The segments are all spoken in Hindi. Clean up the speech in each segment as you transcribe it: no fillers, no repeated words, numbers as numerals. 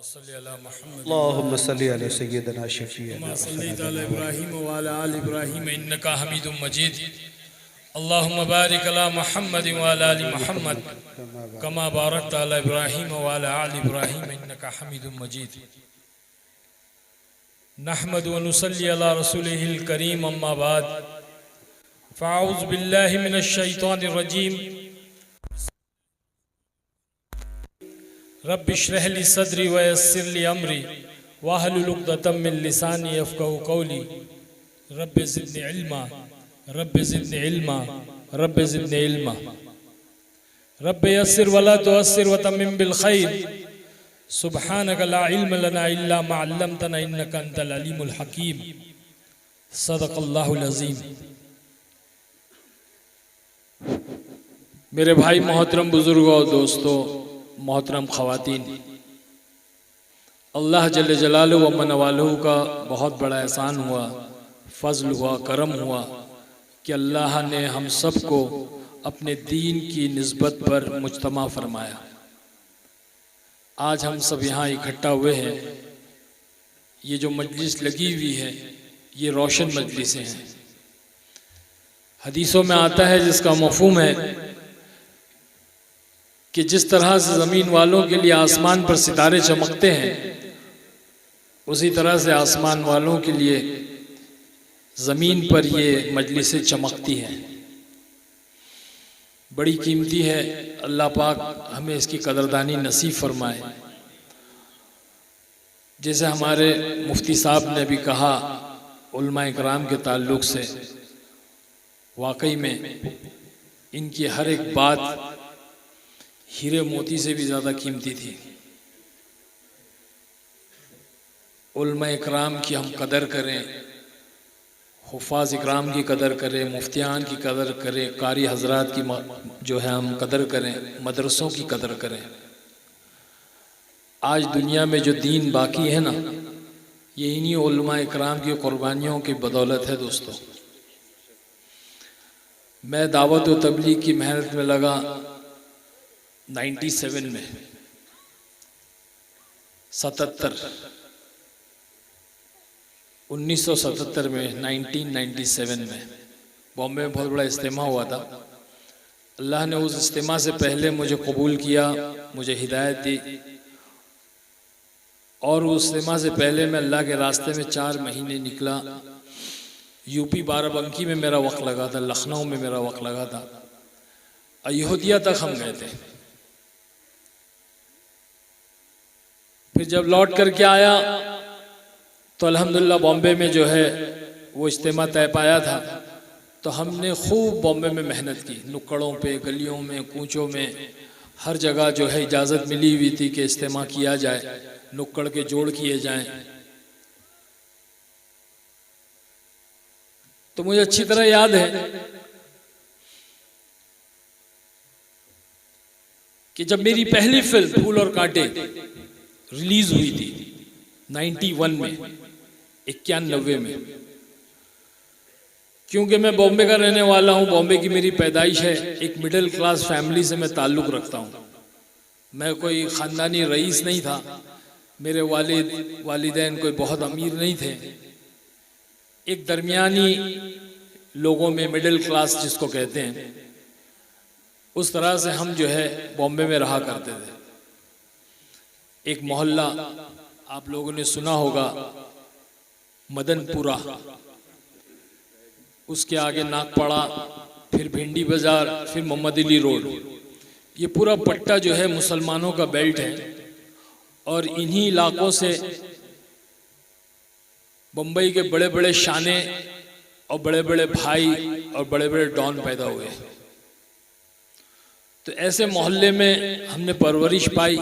अल्लाहुम्मा सल्ली अला सय्यिदना शफीअना इब्राहीम व अला आलि इब्राहीम इन्नका हमीदुम मजीद। अल्लाहुम्मा बारिक अला मुहम्मद व अला आलि मुहम्मद कमा बारकता अला इब्राहीम व अला आलि इब्राहीम इन्नका हमीदुम मजीद। नहमदु व नुसल्ली अला रसूलिहिल करीम, अम्मा बाद। फ़अऊज़ु बिल्लाहि मिनश शैतानिर रजीम। रब्बि इश्रह ली सदरी व यस्सिर ली अमरी वहलुल उक़दतम मिन लिसानी यफ़क़हू क़ौली। Rabbi ज़िदनी इल्मा, rabbi ज़िदनी इल्मा, rabbi ज़िदनी इल्मा। रब्बि यस्सिर वला तुअस्सिर व तम्मिम बिल खैर। सुब्हानक ला इल्म लना इल्ला मा अल्लमतना इन्नका अंतल अलीमुल हकीम। सदक़ल्लाहुल अज़ीम। मेरे भाई मोहतरम बुजुर्गों और दोस्तों, मोहतरम ख़वातीन, अल्लाह जल्ल जलालुहु व मनवालुहु का बहुत बड़ा एहसान हुआ, फ़ज़ल हुआ, करम हुआ कि अल्लाह ने हम सब को अपने दीन की निस्बत पर मुज्तमा फरमाया। आज हम सब यहाँ इकट्ठा हुए हैं। ये जो मजलिस लगी हुई है ये रोशन मजलिसें हैं। हदीसों में आता है, जिसका मफ़हूम है कि जिस तरह से ज़मीन वालों के लिए आसमान पर सितारे चमकते हैं, उसी तरह से आसमान वालों के लिए ज़मीन पर ये मजलिसें चमकती हैं। बड़ी कीमती है। अल्लाह पाक हमें इसकी कदरदानी नसीब फरमाए। जैसे हमारे मुफ्ती साहब ने भी कहा उलमा इकराम के ताल्लुक़ से, वाकई में इनकी हर एक बात हीरे मोती से भी ज़्यादा कीमती थी। उलमा इकराम की हम कदर करें, हुफ़ाज़ इकराम की कदर करें, मुफ्तियान की कदर करें, कारी हज़रात की जो है हम कदर करें, मदरसों की कदर करें। आज दुनिया में जो दीन बाकी है ना, ये इन्हीं उलमा इकराम की कुर्बानियों की बदौलत है। दोस्तों, मैं दावत व तबलीग की मेहनत में लगा 97 में, 1977 में, 1997 में बॉम्बे में बहुत बड़ा इज्तिमा हुआ था। अल्लाह ने उस इज्तिमा से पहले मुझे कबूल किया, मुझे हिदायत दी, और उस इज्तिमा से पहले मैं अल्लाह के रास्ते में 4 महीने निकला। यूपी बाराबंकी में मेरा वक्त लगा था, लखनऊ में मेरा वक्त लगा था, अयोध्या तक हम गए थे। फिर जब लौट करके आया तो अल्हम्दुलिल्लाह बॉम्बे में जो है वो इज्तिमा तय पाया था। तो हमने खूब बॉम्बे में मेहनत की, नुक्कड़ों पे, गलियों में, कूचों में, हर जगह जो है इजाज़त मिली हुई थी कि इज्तिमा किया जाए, नुक्कड़ के जोड़ किए जाएं। तो मुझे अच्छी तरह याद है कि जब मेरी पहली फिल्म फूल और कांटे रिलीज हुई थी 91 में, 91 में, क्योंकि मैं बॉम्बे का रहने वाला हूँ, बॉम्बे की मेरी पैदाइश है, एक मिडिल क्लास फैमिली से मैं ताल्लुक़ रखता हूँ। मैं कोई ख़ानदानी रईस नहीं था, मेरे वालिदैन कोई बहुत अमीर नहीं थे। एक दरमियानी लोगों में, मिडिल क्लास जिसको कहते हैं, उस तरह से हम जो है बॉम्बे में रहा करते थे। एक मोहल्ला आप लोगों ने सुना होगा, मदनपुरा, उसके आगे नागपाड़ा, फिर भिंडी बाज़ार, फिर मोहम्मद अली रोड। ये पूरा पट्टा जो है मुसलमानों का बेल्ट है, और इन्हीं इलाकों से बम्बई के बड़े बड़े शाने और बड़े बड़े भाई और बड़े बड़े डॉन पैदा हुए। तो ऐसे मोहल्ले में हमने परवरिश पाई।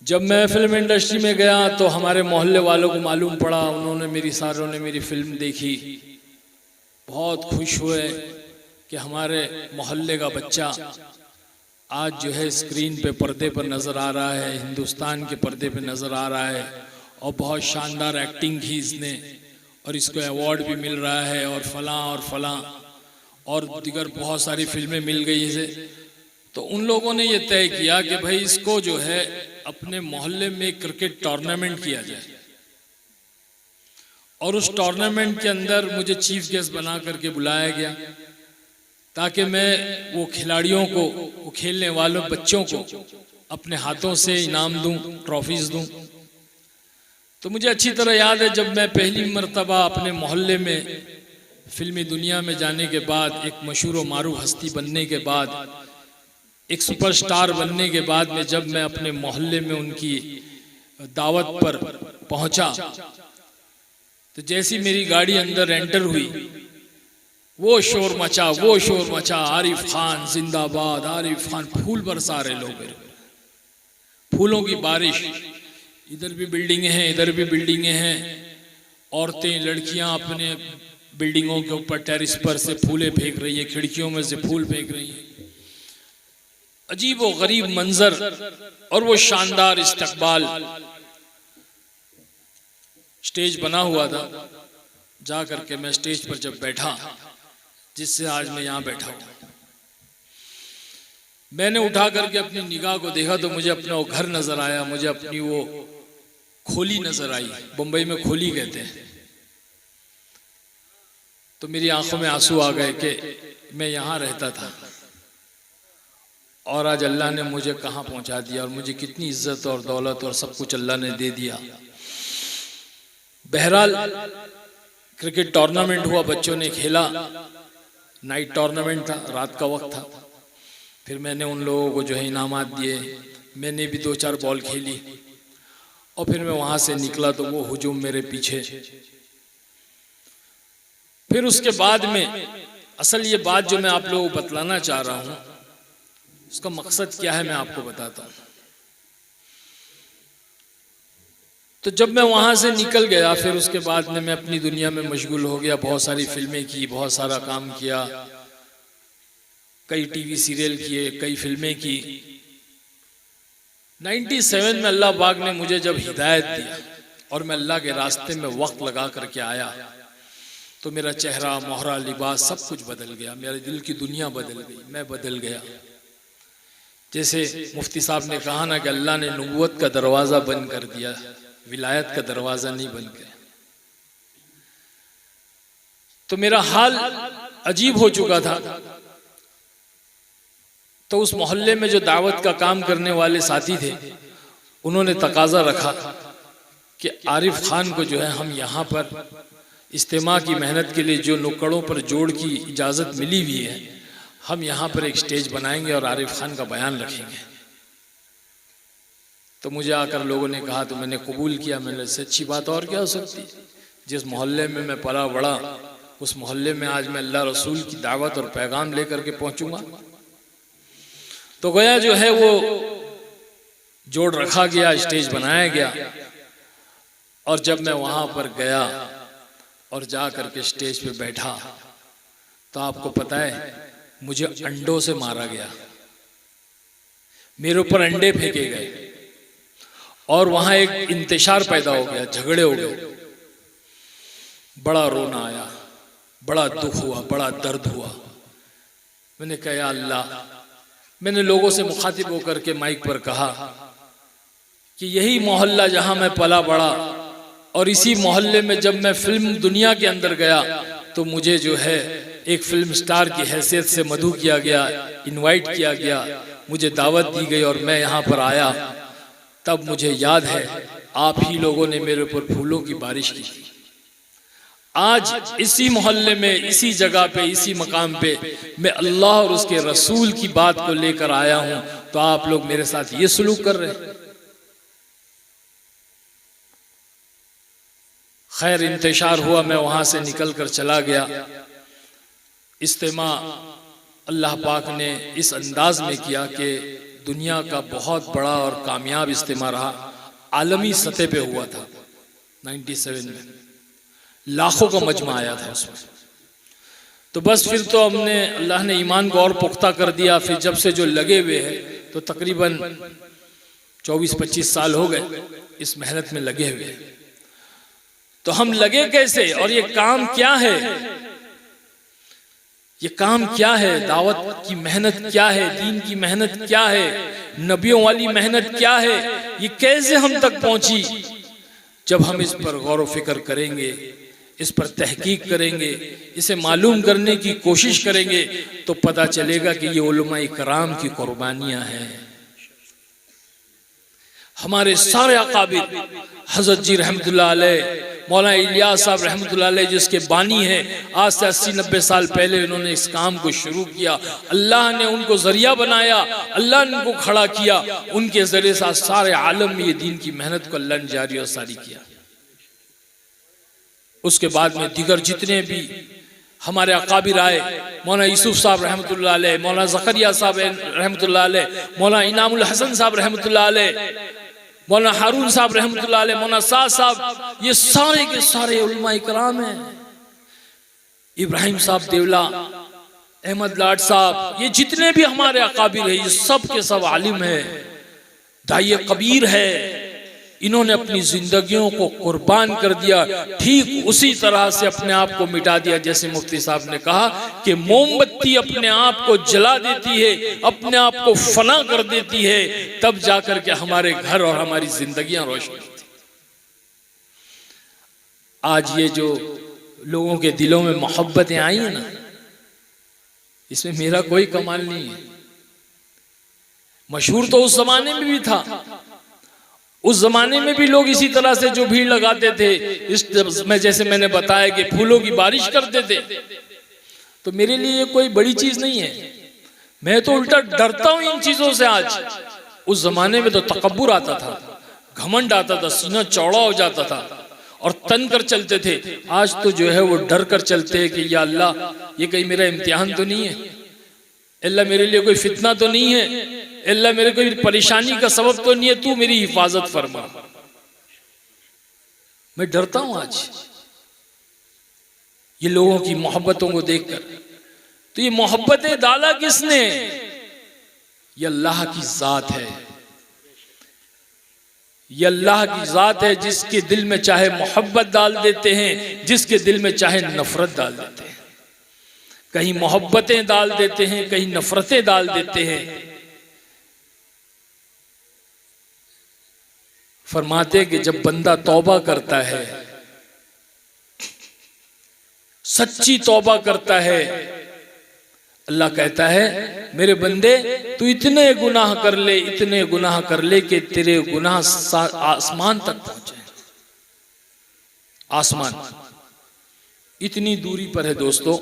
जब मैं फिल्म इंडस्ट्री में गया तो हमारे मोहल्ले वालों को मालूम पड़ा, सारों ने मेरी फिल्म देखी, बहुत खुश हुए कि हमारे मोहल्ले का बच्चा आज जो है स्क्रीन पे, पर्दे पर नज़र आ रहा है, हिंदुस्तान के पर्दे पे नज़र आ रहा है, और बहुत शानदार एक्टिंग की इसने, और इसको अवार्ड भी मिल रहा है, और फलां और फलां और दीगर बहुत सारी फिल्में मिल गई इसे। तो उन लोगों ने ये तय किया कि भाई इसको जो है अपने मोहल्ले में क्रिकेट टूर्नामेंट किया जाए, और उस टूर्नामेंट के अंदर मुझे चीफ गेस्ट बना करके बुलाया गया ताकि मैं वो खिलाड़ियों को, वो खेलने वालों बच्चों को अपने हाथों से इनाम दूं, ट्रॉफीज दूं। तो मुझे अच्छी तरह याद है जब मैं पहली मर्तबा अपने मोहल्ले में फिल्मी दुनिया में जाने के बाद, एक मशहूर व मारूफ हस्ती बनने के बाद, एक सुपरस्टार बनने के बाद में जब मैं अपने मोहल्ले में उनकी दावत पर पहुंचा, तो जैसी मेरी गाड़ी अंदर एंटर हुई, वो शोर मचा, आरिफ खान जिंदाबाद, आरिफ खान, फूल बरसा रहे लोग, फूलों की बारिश, इधर भी बिल्डिंगें हैं, इधर भी बिल्डिंगें हैं, औरतें लड़कियां अपने बिल्डिंगों के ऊपर टेरिस पर से फूले फेंक रही है, खिड़कियों में से फूल फेंक रही है। अजीब व गरीब मंजर और वो शानदार इस्तकबाल। स्टेज बना हुआ था, जा करके मैं स्टेज पर जब बैठा, जिससे आज मैं यहाँ बैठा हूँ, मैंने उठा करके अपनी निगाह को देखा तो मुझे अपना वो घर नजर आया, मुझे अपनी वो खोली नजर आई, बंबई में खोली कहते हैं। तो मेरी आंखों में आंसू आ गए कि मैं यहाँ रहता था और आज अल्लाह ने मुझे कहाँ पहुँचा दिया, और मुझे कितनी इज्जत और दौलत और सब कुछ अल्लाह ने दे दिया। बहरहाल क्रिकेट टूर्नामेंट हुआ, बच्चों ने खेला, नाइट टूर्नामेंट था, रात का वक्त था। फिर मैंने उन लोगों को जो है इनामात दिए, मैंने भी 2-4 बॉल खेली, और फिर मैं वहां से निकला तो वो हुजूम मेरे पीछे। फिर उसके बाद में असल ये बात जो मैं आप लोगों को बतलाना चाह रहा हूं, उसका मकसद क्या है मैं आपको बताता हूं। तो जब मैं वहां से निकल गया, फिर उसके बाद में मैं अपनी दुनिया में मशगूल हो गया, बहुत सारी फिल्में की, बहुत सारा काम किया, कई टीवी सीरियल किए, कई फिल्में की। 97 में अल्लाह पाक ने मुझे जब हिदायत दी और मैं अल्लाह के रास्ते में वक्त लगा करके आया, तो मेरा चेहरा, मोहरा, लिबास सब कुछ बदल गया, मेरे दिल की दुनिया बदल गई, मैं बदल गया। जैसे मुफ्ती साहब ने कहा ना कि अल्लाह ने नबूवत का दरवाजा बंद कर दिया, विलायत का दरवाजा नहीं बन गया। तो मेरा हाल अजीब हो चुका था। तो उस मोहल्ले में जो दावत का काम करने वाले साथी थे, उन्होंने तकाजा रखा कि आरिफ खान को जो है हम यहाँ पर इज्तिमा की मेहनत के लिए जो नुक्कड़ों पर जोड़ की इजाज़त मिली हुई है, हम यहाँ पर एक स्टेज बनाएंगे और आरिफ खान का बयान रखेंगे। तो मुझे आकर लोगों ने कहा, तो मैंने कबूल किया। मैंने इससे अच्छी बात और क्या हो सकती, जिस मोहल्ले में मैं पला बड़ा, उस मोहल्ले में आज मैं अल्लाह रसूल की दावत और पैगाम लेकर के पहुंचूंगा। तो गया जो है वो जोड़ रखा गया, स्टेज बनाया गया, और जब मैं वहां पर गया और जा करके स्टेज पे बैठा, तो आपको पता है मुझे अंडों से मारा गया, मेरे ऊपर अंडे फेंके गए, और वहां एक इंतशार पैदा हो गया, झगड़े हो गए, बड़ा रोना आया, बड़ा दुख हुआ, बड़ा दर्द हुआ। मैंने कहा या अल्लाह, मैंने लोगों से मुखातिब होकर के माइक पर कहा कि यही मोहल्ला जहां मैं पला बड़ा, और इसी मोहल्ले में जब मैं फिल्म दुनिया के अंदर गया तो मुझे जो है एक फिल्म स्टार की हैसियत से मधु किया गया, इनवाइट किया गया, मुझे दावत दी गई और मैं यहाँ पर आया। तब मुझे याद है आप ही लोगों ने मेरे ऊपर फूलों की बारिश की। आज इसी मोहल्ले में, इसी जगह पे, इसी मकाम पे मैं अल्लाह और उसके रसूल की बात को लेकर आया हूं, तो आप लोग मेरे साथ ये सलूक कर रहे हैं। खैर इंतशार हुआ, मैं वहां से निकल कर चला गया। इज्तिमा अल्लाह पाक ने इस अंदाज में किया कि दुनिया का बहुत बड़ा और कामयाब इज्तिमा रहा, आलमी सतह पे हुआ था। 97 में लाखों का मजमा आया था उसमें। तो बस फिर तो हमने, अल्लाह ने ईमान को और पुख्ता कर दिया। फिर जब से जो लगे हुए हैं, तो तकरीबन 24-25 साल हो गए इस मेहनत में लगे हुए। तो हम लगे कैसे और ये काम क्या है? ये काम क्या है, दावत की मेहनत क्या है, दीन की मेहनत क्या है, नबियों वाली मेहनत क्या है, ये कैसे हम तक पहुंची। जब हम इस पर गौर व फिक्र करेंगे, इस पर तहकीक करेंगे, इसे मालूम करने की कोशिश करेंगे, तो पता चलेगा कि ये उलमा कराम की कुर्बानियां हैं। हमारे सारे अकाबिर, हजरत जी रहमतुल्लाह अलैह, मौलाना इलियास साहब रहमतुल्लाह अलैह जिसके बानी है, आज से 80-90 साल पहले इन्होंने इस काम को शुरू किया। अल्लाह ने उनको जरिया बनाया, अल्लाह ने उनको खड़ा किया, उनके जरिए से सारे आलम में ये दीन की मेहनत को अल्लाह ने जारी और सारी किया। उसके बाद में दीगर जितने भी हमारे अकाबिर आए, मौलाना यूसुफ साहब रहमतुल्लाह अलैह, मौलाना ज़करिया साहब रहमतुल्लाह अलैह, मौलाना इनामुल हसन साहब रहमतुल्लाह अलैह, मौलाना हारून साहब रहमतुल्लाह अलैह, मौलाना साद साहब, ये सारे के सारे उलमा इकराम हैं। इब्राहिम साहब देवला, अहमद लाड साहब, ये जितने भी हमारे अकाबिर हैं, ये सब के सब आलिम है, दाई कबीर है। इन्होंने अपनी जिंदगियों को कुर्बान कर दिया, ठीक उसी तरह से अपने आप को मिटा दिया जैसे मुफ्ती साहब ने कहा कि मोमबत्ती अपने आप को जला देती है, अपने आप को फना कर देती है, तब जाकर के हमारे घर और हमारी जिंदगियां रोशन होती। आज ये जो लोगों के दिलों में मोहब्बतें आई है ना, इसमें मेरा कोई कमाल नहीं है। मशहूर तो उस जमाने में भी था, उस जमाने में भी लोग इसी तरह से जो भीड़ लगाते थे, इसमें जैसे मैंने बताया कि फूलों की बारिश करते थे, तो मेरे लिए ये कोई बड़ी चीज नहीं है। मैं तो उल्टा डरता हूं इन चीजों से। आज उस जमाने में तो तकब्बुर आता था, घमंड आता था, सीना चौड़ा हो जाता था और तन कर चलते थे। आज तो जो है वो डर कर चलते हैं कि या अल्लाह, ये कहीं मेरा इम्तिहान तो नहीं है, अल्लाह मेरे लिए कोई फितना तो नहीं है, अल्लाह मेरे कोई परेशानी का सबब तो नहीं है, तू मेरी हिफाजत फरमा। मैं डरता हूं आज ये लोगों की मोहब्बतों को देखकर। तो ये मोहब्बतें डाला किसने? ये अल्लाह की जात है, ये अल्लाह की जात है, जिसके दिल में चाहे मोहब्बत डाल देते हैं, जिसके दिल में चाहे नफरत डाल देते हैं। कहीं मोहब्बतें डाल देते हैं, कहीं नफरतें डाल देते हैं। फरमाते कि जब बंदा तौबा करता है, सच्ची तौबा करता है, अल्लाह कहता है मेरे बंदे तू इतने गुनाह कर ले, इतने गुनाह कर ले कि तेरे गुनाह आसमान तक पहुंचे। आसमान इतनी दूरी पर है दोस्तों।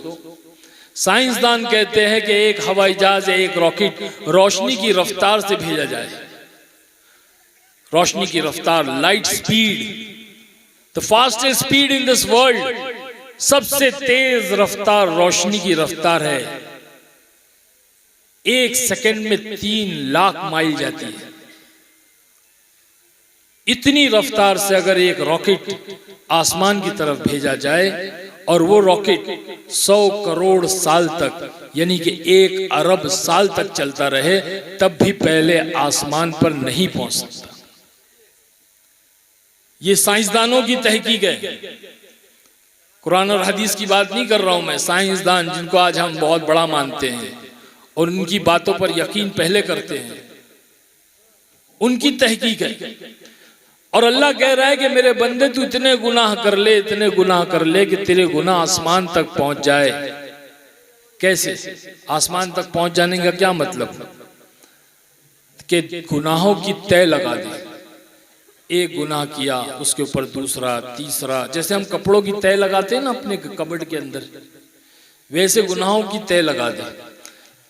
साइंसदान कहते हैं कि एक हवाई जहाज या एक रॉकेट रोशनी की रफ्तार से भेजा जाए, रोशनी की रफ्तार, light speed, the fastest speed in this world, सबसे तेज रफ्तार रोशनी की रफ्तार है। 1 सेकंड में 3 लाख माइल जाती है। इतनी रफ्तार से अगर एक रॉकेट आसमान की तरफ भेजा जाए और वो रॉकेट 100 करोड़ साल तक, यानी कि 1 अरब साल तक चलता रहे, तब भी पहले आसमान पर नहीं पहुंच सकता। ये साइंसदानों की तहकीक है, कुरान और हदीस की बात नहीं कर रहा हूं मैं। साइंसदान जिनको आज हम बहुत बड़ा मानते हैं और उनकी बातों पर यकीन पहले करते हैं, उनकी तहकीक है। और अल्लाह कह रहा है कि मेरे बंदे तू इतने गुनाह कर ले, इतने गुनाह कर ले कि तेरे गुनाह आसमान तक पहुंच जाए। कैसे आसमान तक पहुंच जाने का क्या मतलब? कि गुनाहों की तय लगा दी। एक गुनाह किया, उसके ऊपर दूसरा, तीसरा, जैसे हम कपड़ों की तय लगाते हैं ना अपने कबर्ड के अंदर, वैसे गुनाहों की तय लगा दे,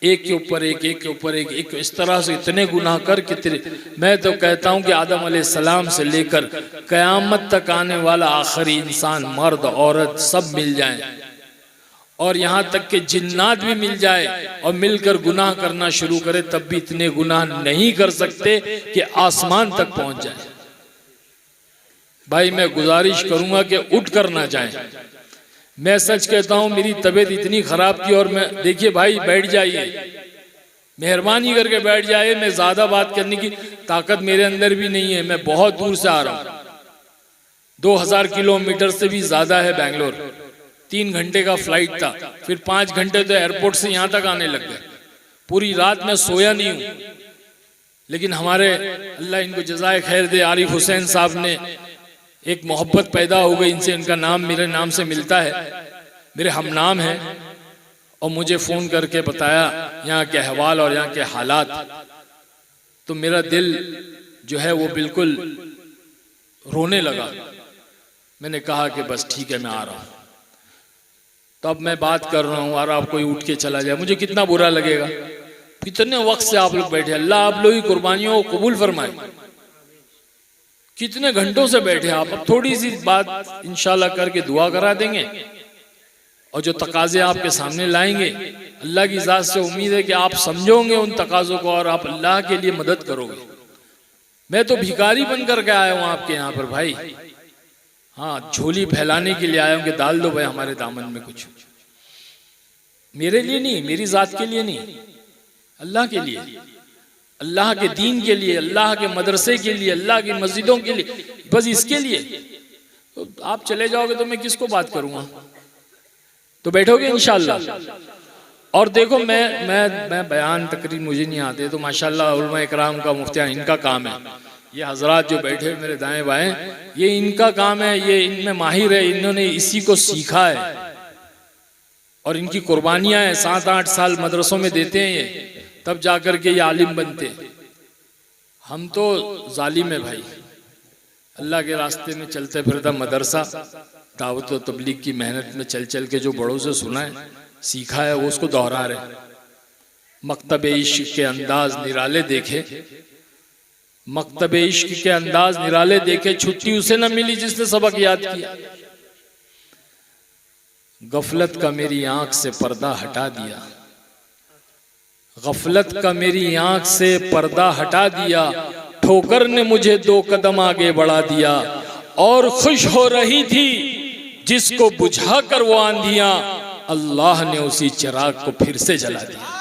एक के ऊपर एक, एक के ऊपर एक, एक इस तरह से इतने गुनाह कर कि तेरे, मैं तो कहता हूं कि आदम अलैहिस्सलाम से लेकर कयामत तक आने वाला आखिरी इंसान, मर्द औरत सब मिल जाएं और यहाँ तक कि जिन्नात भी मिल जाए और मिलकर गुनाह करना शुरू करे, तब भी इतने गुनाह नहीं कर सकते कि आसमान तक पहुंच जाए। भाई मैं गुजारिश करूंगा कि उठ कर ना जाए। मैं सच कहता हूं मेरी तबीयत इतनी खराब थी और मैं, देखिए भाई बैठ जाइए, मेहरबानी करके बैठ जाइए। मैं ज्यादा बात करने की ताकत मेरे अंदर भी नहीं है, मैं बहुत दूर से आ रहा हूं, 2000 किलोमीटर से भी ज्यादा है बेंगलोर, 3 घंटे का फ्लाइट था, फिर 5 घंटे तो एयरपोर्ट से यहाँ तक आने लग गए। पूरी रात मैं सोया नहीं हूँ। लेकिन हमारे अल्लाह इनको जज़ाए खैर दे, आरिफ हुसैन साहब ने एक मोहब्बत पैदा हो गई इनसे, इनका नाम मेरे नाम से मिलता है, मेरे हम नाम है, और मुझे फ़ोन करके बताया यहाँ के अहवाल और यहाँ के हालात, तो मेरा दिल जो है वो बिल्कुल रोने लगा। मैंने कहा कि बस ठीक है, मैं आ रहा हूँ। तो अब मैं बात कर रहा हूँ और आप कोई उठ के चला जाए, मुझे कितना बुरा लगेगा। कितने वक्त से आप लोग बैठे, अल्लाह आप लोग की कुर्बानियों को कबूल फरमाए। कितने घंटों से बैठे आप, अब थोड़ी सी बात इंशाल्लाह करके दुआ करा देंगे, और जो तकाजे आपके सामने लाएंगे, अल्लाह की ज़ात से उम्मीद है कि आप समझोगे उन तकाज़ों को और आप अल्लाह के लिए मदद करोगे। मैं तो भिखारी बनकर के आया हूँ आपके यहाँ पर भाई, हाँ, झोली फैलाने के लिए आया हूँ कि डाल दो भाई हमारे दामन में कुछ। मेरे लिए नहीं, मेरी ज़ात के लिए नहीं, अल्लाह के लिए, अल्लाह के दीन के लिए, अल्लाह के मदरसे के लिए, अल्लाह की मस्जिदों के लिए, बस इसके लिए। तो आप चले जाओगे तो मैं किसको बात करूँगा? तो बैठोगे इंशाअल्लाह। और देखो मैं बयान तकरीर मुझे नहीं आते, तो माशाअल्लाह उलमा इकराम का, मुफ्तियान, इनका काम है। ये हजरात जो बैठे मेरे दाएं बाएं, ये इनका काम है, ये इनमें माहिर है, इन्होंने इसी को सीखा है और इनकी कुर्बानियां हैं। 7-8 साल मदरसों में देते हैं ये, तब जाकर के ये आलिम बनते। हम तो जालिम है भाई, अल्लाह के रास्ते में चलते फिरता मदरसा, दावत व तबलीग की मेहनत में चल चल के जो बड़ों से सुना है, सीखा है, वो उसको दोहरा रहे। मकतब इश्क के अंदाज निराले देखे, मकतब इश्क के अंदाज निराले देखे, छुट्टी उसे न मिली जिसने सबक याद किया। गफलत का मेरी आंख से पर्दा हटा दिया, गफलत का मेरी आंख से पर्दा हटा दिया, ठोकर ने मुझे 2 कदम आगे बढ़ा दिया। और खुश हो रही थी जिसको बुझा कर वो आंधियां, अल्लाह ने उसी चिराग को फिर से जला दिया।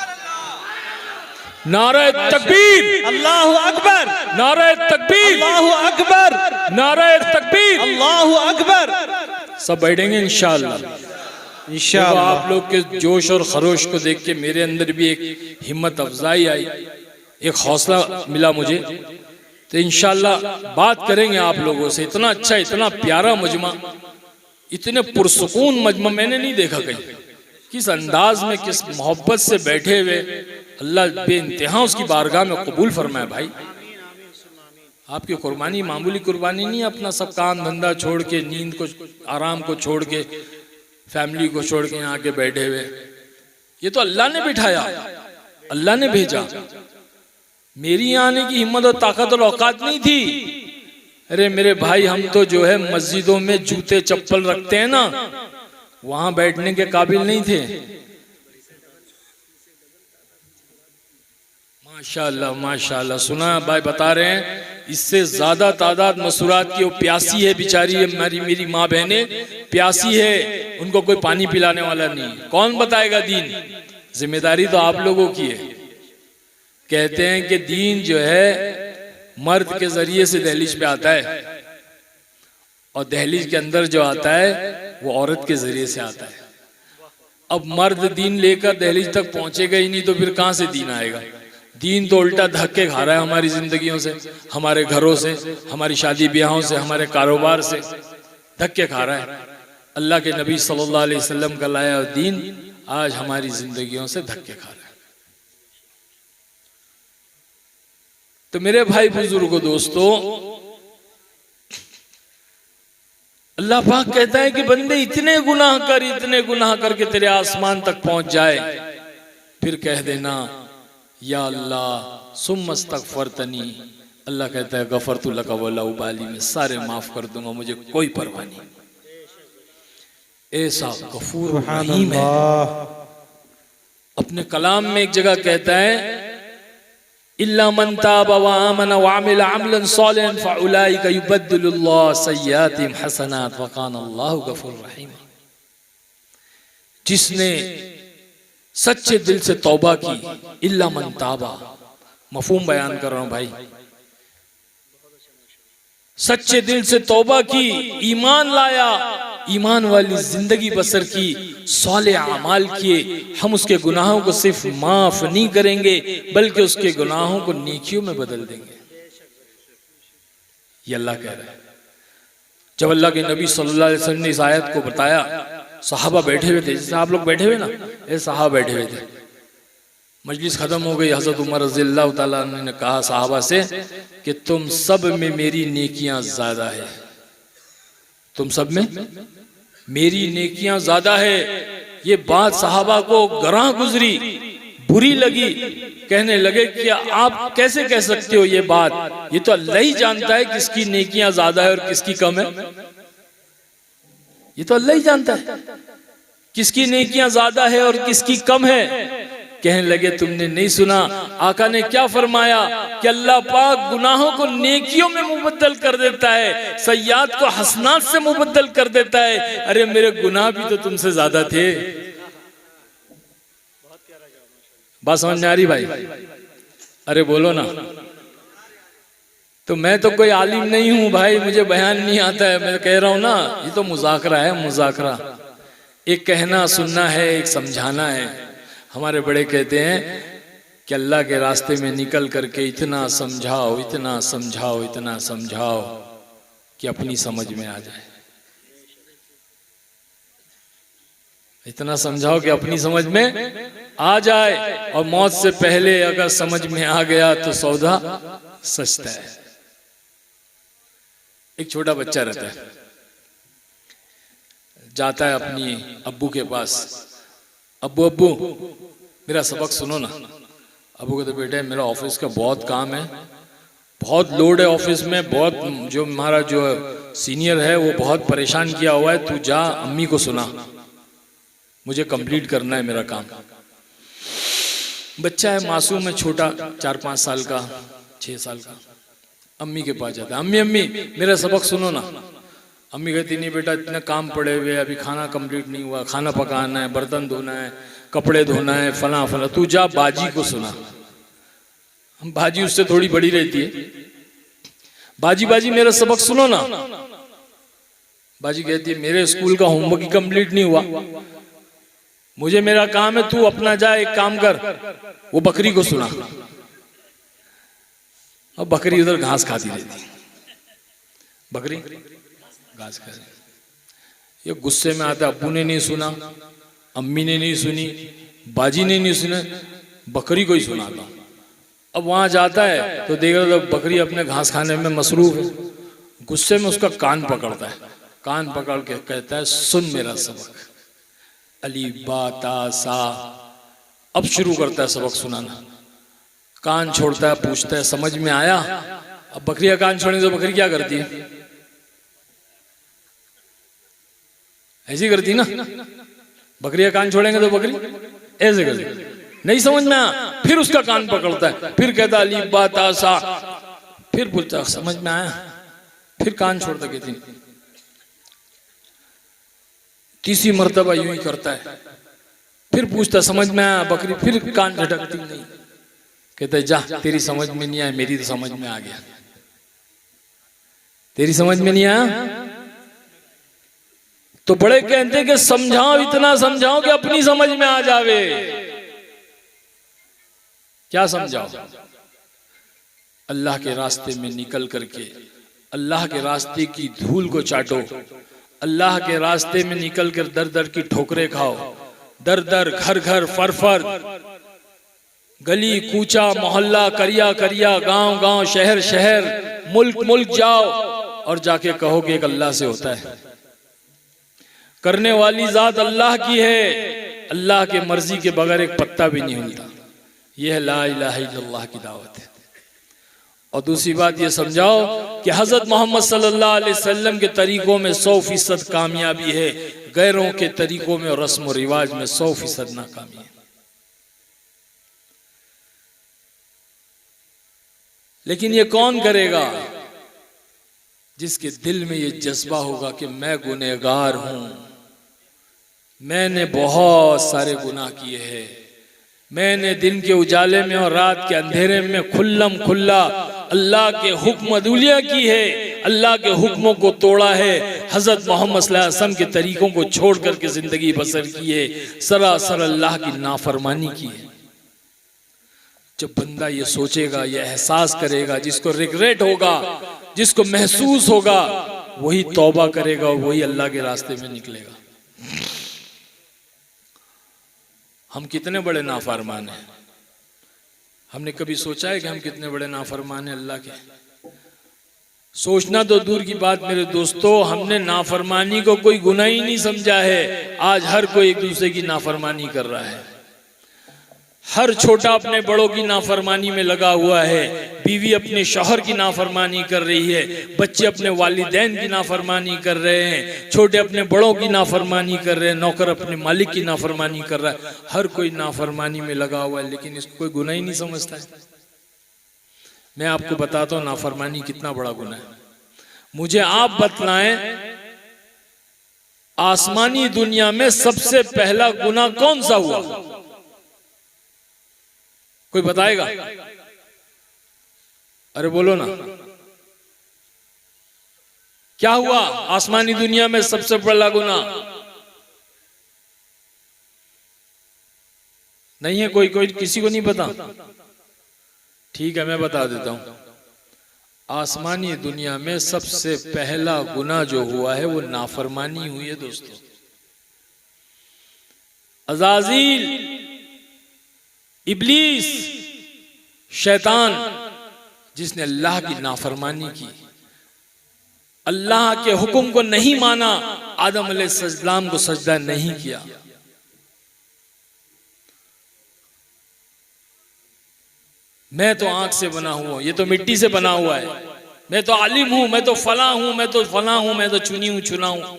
नारे तकबीर, अल्लाहु अकबर, नारे तकबीर, अल्लाहु अकबर, नारे तकबीर, अल्लाहु अकबर। सब बैठेंगे इंशाअल्लाह। इंशाअल्लाह। आप लोग के जोश और खरोश को देख के मेरे अंदर भी एक हिम्मत अफजाई आई, एक हौसला मिला मुझे। तो इंशाअल्लाह बात करेंगे आप लोगों से। इतना अच्छा, इतना प्यारा मजमा, इतने पुरसुकून मजमा मैंने नहीं देखा कहीं। किस अंदाज में, किस मोहब्बत से बैठे हुए, अल्लाह बेइंतहा उसकी बारगाह में कबूल फरमाए। भाई आपकी कुर्बानी मामूली कुर्बानी नहीं, अपना सब काम धंधा छोड़ के, नींद को, आराम को छोड़ के, फैमिली को छोड़ के यहाँ के बैठे हुए। ये तो अल्लाह ने बिठाया, अल्लाह ने भेजा। मेरी यहाँ आने की हिम्मत और ताकत और औकात नहीं थी। अरे मेरे भाई, हम तो जो है मस्जिदों में जूते चप्पल रखते हैं ना, वहां बैठने के काबिल नहीं थे। माशाअल्लाह माशाअल्लाह। सुना भाई बता रहे हैं, इससे ज्यादा तादाद मसूरात की, वो प्यासी है बेचारी है, मेरी माँ बहने प्यासी है, उनको कोई पानी पिलाने वाला नहीं। कौन बताएगा दीन? जिम्मेदारी तो आप लोगों की है। कहते हैं कि दीन जो है मर्द के जरिए से दहलीज पे आता है, और दहलीज के अंदर जो आता है वो औरत के जरिए से आता है। अब मर्द दीन लेकर दहलीज तक पहुंचेगा ही नहीं, तो फिर कहां से दीन आएगा? दीन तो उल्टा धक्के खा रहा है हमारी जिंदगियों से, हमारे घरों से, हमारी शादी ब्याहों से, हमारे कारोबार से धक्के खा रहा है। अल्लाह के नबी सल्लल्लाहु अलैहि वसल्लम का लाया दीन आज हमारी जिंदगियों से धक्के खा रहा है। तो मेरे भाई बुजुर्गों, दोस्तों, अल्लाह पाक कहता है कि बंदे इतने गुनाह कर, इतने गुनाह करके तेरे आसमान तक पहुंच जाए, फिर कह देना या अल्लाह सुम्मस्तगफरतनी। अल्लाह कहता है गफरतु लका वला उबाली, में सारे माफ कर दूंगा, मुझे कोई परवाह नहीं। ऐसा गफूर रहीम है। अपने कलाम में एक जगह कहता है इल्ला मन ताबा व आमना व अमिला अमलन सालिहन फउलाइका युबद्दिलुल्लाहु सय्यातिहिम हसनात व कान अल्लाहु गफूरुर रहीम। जिसने सच्चे दिल से तौबा की, इल्ला मन ताबा, मफहूम बयान कर रहा हूं भाई, सच्चे दिल से तौबा की, ईमान लाया, ईमान वाली जिंदगी बसर की, साले अमाल किए, हम उसके गुनाहों को सिर्फ माफ नहीं करेंगे बल्कि उसके गुनाहों को नेकियों में बदल देंगे। ये अल्लाह कह रहा है। जब अल्लाह के नबी सल्लल्लाहु अलैहि वसल्लम ने इस आयत को बताया, सहाबा बैठे हुए थे, जैसे आप लोग बैठे हुए ना, ये सहाबा बैठे हुए थे। मजलिस खत्म हो गई, हजरत उमर रज़ियल्लाहु ताला अन्हु ने कहा सहाबा से कि तुम सब में मेरी नेकियां ज्यादा है, तुम सब में मेरी नेकियां ज्यादा है। ये बात सहाबा को गरां गुजरी, बुरी लगी। कहने लगे कि आप कैसे कह सकते हो ये बात, ये तो अल्लाह ही जानता है किसकी नेकियां ज्यादा है और किसकी कम है। ये तो अल्लाह ही जानता है किसकी नेकियां ज्यादा है और किसकी कम है। कहने लगे तुमने नहीं सुना, आका ने क्या फरमाया कि अल्लाह पाक गुनाहों को नेकियों में मुबद्दल कर देता है, सय्यात को हसनात से मुबद्दल कर देता है। अरे मेरे गुनाह भी तो तुमसे ज्यादा थे। बात समझ में आ रही भाई? अरे बोलो ना। तो मैं तो कोई आलिम नहीं हूं भाई, मुझे बयान नहीं आता है। मैं कह रहा हूं ना, ये तो मुज़ाकरा है, मुज़ाकरा। एक कहना सुनना है, एक समझाना है। हमारे बड़े कहते हैं कि अल्लाह के रास्ते में निकल करके इतना समझाओ, इतना समझाओ, इतना समझाओ कि अपनी समझ में आ जाए। इतना समझाओ कि अपनी समझ में आ जाए, और मौत से पहले अगर समझ में आ गया तो सौदा सस्ता है। एक छोटा बच्चा रहता है, जाता है अपनी अब्बू के पास, अब्बू अब्बू मेरा सबक सुनो ना। अब्बू कहते बेटे मेरा ऑफिस का बहुत काम है, बहुत लोड है ऑफिस में, बहुत जो हमारा जो सीनियर है वो बहुत परेशान किया हुआ है, तू जा अम्मी को सुना, मुझे कंप्लीट करना है मेरा काम। बच्चा है, मासूम है, छोटा, 4-5 साल का, 6 साल का। अम्मी के पास जाता है, अम्मी अम्मी मेरा सबक सुनो ना। अम्मी कहती नहीं बेटा इतने काम पड़े हुए, अभी खाना कंप्लीट नहीं हुआ, खाना पकाना है, बर्तन धोना है, कपड़े धोना है, फला फला, तू जा बाजी को सुना। बाजी उससे थोड़ी बड़ी रहती है, बाजी बाजी मेरा सबक सुनो ना। बाजी कहती है मेरे स्कूल का होमवर्क ही कंप्लीट नहीं हुआ, मुझे मेरा काम है, तू अपना जा एक काम कर, वो बकरी को सुना। अब बकरी उधर घास खाती रहती, बकरी घास खा रही। ये गुस्से में आता, अब्बू ने नहीं सुना, अम्मी ने नहीं सुनी, बाजी ने नहीं सुना, बकरी को ही सुनाता। अब वहां जाता है तो देख रहा था बकरी अपने घास खाने में मसरूफ है। गुस्से में उसका कान पकड़ता है, कान पकड़ के कहता है सुन मेरा सबक, अली बा ता सा। अब शुरू करता है सबक सुनाना, कान छोड़ता है, पूछता है समझ में आया? अब बकरियां कान छोड़ने तो बकरी क्या करती है? ऐसी करती ना, बकरियां कान छोड़ेंगे तो बकरी ऐसे करती। नहीं समझ में आया, फिर उसका कान पकड़ता है, फिर कहता अली बा ता सा, फिर पूछता समझ में आया, फिर कान छोड़ता, कहती तीसरी मर्तबा यूं ही करता है, फिर पूछता समझ में आया, बकरी फिर कान झटकती नहीं। कहता है जा तेरी समझ में नहीं आया, मेरी तो समझ में आ गया। तेरी समझ में नहीं आया तो बड़े कहते हैं कि समझाओ, इतना समझाओ कि अपनी समझ में आ जावे। क्या समझाओ? अल्लाह के रास्ते में निकल करके अल्लाह के रास्ते की धूल को चाटो, अल्लाह के रास्ते में निकल कर दर दर की ठोकरें खाओ, दर दर, घर घर, फर फर, गली कूचा, मोहल्ला, करिया करिया, गांव गांव, शहर शहर, मुल्क मुल्क जाओ और जाके कहो कि एक अल्लाह से होता है। करने वाली जात अल्लाह की है, अल्लाह के मर्जी के बगैर एक पत्ता भी नहीं हिलता। यह है ला इलाहा इल्लल्लाह की दावत है। और दूसरी बात ये समझाओ कि हजरत मोहम्मद सल्लल्लाहु अलैहि वसल्लम के तरीकों में 100% कामयाबी है, गैरों के तरीकों में और रस्म और रिवाज में 100% नाकामी है। लेकिन ये कौन करेगा? जिसके दिल में ये जज्बा होगा कि मैं गुनहगार हूं, मैंने बहुत सारे गुनाह किए हैं, मैंने दिन के उजाले में और रात के अंधेरे में खुल्लम खुल्ला अल्लाह के हुक्म अदुलिया की है, अल्लाह के हुक्मों को तोड़ा है, हजरत मोहम्मद सल्लल्लाहु अलैहि वसल्लम के तरीकों को छोड़ करके जिंदगी बसर की है, सरासर अल्लाह की नाफरमानी की है। जब बंदा ये सोचेगा, ये एहसास करेगा, जिसको रिग्रेट होगा, जिसको महसूस होगा, वही तौबा करेगा और वही अल्लाह के रास्ते में निकलेगा। हम कितने बड़े नाफरमान हैं? हमने कभी सोचा है कि हम कितने बड़े नाफरमान हैं अल्लाह के? सोचना तो दूर की बात मेरे दोस्तों, हमने नाफरमानी को कोई गुनाह ही नहीं समझा है। आज हर कोई एक दूसरे की नाफरमानी कर रहा है, हर छोटा अपने बड़ों की नाफरमानी में लगा हुआ है, बीवी अपने शौहर की नाफरमानी कर रही है, बच्चे अपने वालिदैन की नाफरमानी कर रहे हैं, छोटे अपने बड़ों की नाफरमानी कर रहे हैं, नौकर अपने मालिक की नाफरमानी कर रहा है। हर कोई नाफरमानी में लगा हुआ है, लेकिन इसको कोई गुनाह ही नहीं समझता है। मैं आपको बताता हूँ नाफरमानी कितना बड़ा गुनाह है। मुझे आप बतलाएं, आसमानी दुनिया में सबसे पहला गुनाह कौन सा हुआ? कोई बताएगा? अरे बोलो ना, क्या हुआ आसमानी दुनिया में सबसे बड़ा गुनाह? नहीं है कोई? किसी को नहीं पता? ठीक है, मैं बता देता हूं। आसमानी दुनिया में सबसे पहला गुनाह जो हुआ है वो नाफरमानी हुई है दोस्तों। अज़ाज़ील, इब्लीस, शैतान, जिसने अल्लाह की नाफरमानी की, अल्लाह के हुक्म को नहीं माना, आदम अलैहिस्सलाम को सजदा नहीं किया। मैं तो आंख से बना हुआ, ये तो मिट्टी से बना हुआ है, मैं तो आलिम हूं, मैं तो फला हूं, मैं तो फला हूं, मैं तो चुनी हूं, चुना हूं।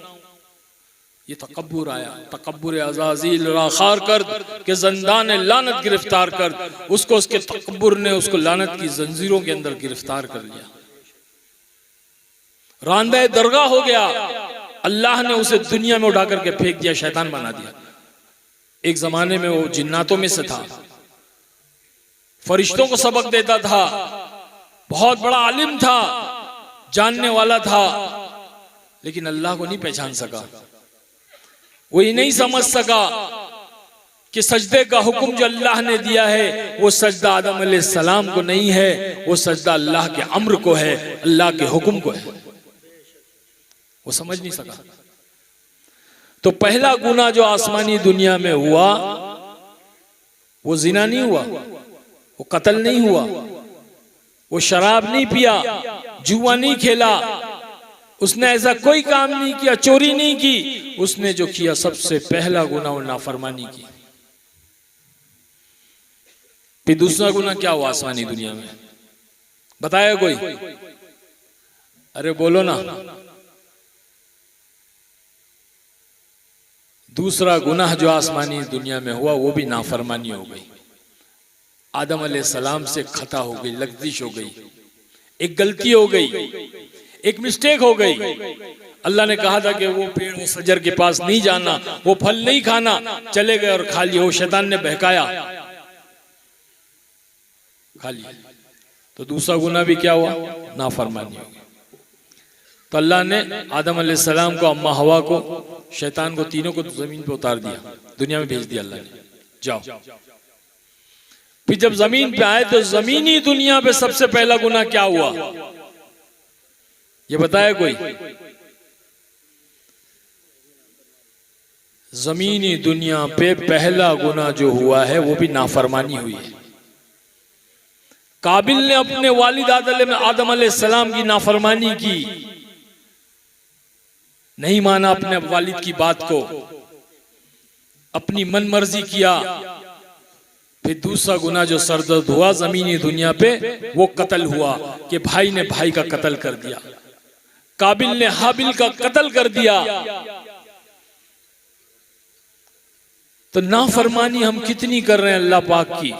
ये तकब्बुर आया, तकब्बुर अज़ाज़ील राखार कर के ज़ंदान लानत गिरफ्तार कर, उसको उसके तकब्बुर ने उसको लानत की जंजीरों के अंदर गिरफ्तार कर लिया, रांदे दरगाह हो गया। अल्लाह ने उसे दुनिया में उठा करके फेंक दिया, शैतान बना दिया। एक जमाने में वो जिन्नातों में से था, फरिश्तों को सबक देता था, बहुत बड़ा आलिम था, जानने वाला था, लेकिन अल्लाह को नहीं पहचान सका। वो ये नहीं समझ सका कि सजदे का हुक्म जो अल्लाह ने दिया है वो सजदा आदम अलैहिस्सलाम को नहीं है, वो सजदा अल्लाह के अम्र को है, अल्लाह के हुक्म को है। वो समझ नहीं सका। तो पहला गुनाह जो आसमानी दुनिया में हुआ वो जिना नहीं हुआ, वो कत्ल नहीं हुआ, वो शराब नहीं पिया, जुआ नहीं खेला, उसने ऐसा कोई काम नहीं किया, चोरी नहीं की। उसने जो किया सबसे पहला गुनाह नाफरमानी की। फिर दूसरा गुनाह क्या हुआ आसमानी दुनिया में? बताया कोई? अरे बोलो ना। दूसरा गुनाह जो आसमानी दुनिया में हुआ वो भी नाफरमानी हो गई। आदम अलैहिस्सलाम से खता हो गई, लग़ज़िश हो गई, एक गलती हो गई, एक मिस्टेक हो गई। अल्लाह ने कहा था कि वो पेड़, वो सजर के पास नहीं जाना, वो फल नहीं खाना, चले गए और खा लिया। वो शैतान ने बहकाया, खा लिया। तो दूसरा गुनाह भी क्या हुआ? नाफरमानी हो गई। तो अल्लाह ने आदम अलैहिस्सलाम को, अम्मा हवा को, शैतान को, तीनों को जमीन पे उतार दिया, दुनिया में भेज दिया अल्लाह ने, जाओ। फिर जब जमीन पे आए तो जमीनी दुनिया पे सबसे पहला गुनाह क्या हुआ? ये बताया कोई? जमीनी दुनिया पे पहला गुनाह जो हुआ है वो भी नाफरमानी हुई है। काबिल ने अपने वालिद आदम अलैहिस्सलाम की नाफरमानी की, नहीं माना अपने वालिद की बात को, अपनी मन मर्जी किया। फिर दूसरा गुनाह जो सरदर्द हुआ जमीनी दुनिया पे वो कत्ल हुआ कि भाई ने भाई का कत्ल कर दिया, काबिल ने हाबिल का कत्ल कर दिया। तो नाफरमानी हम कितनी कर रहे हैं अल्लाह पाक की।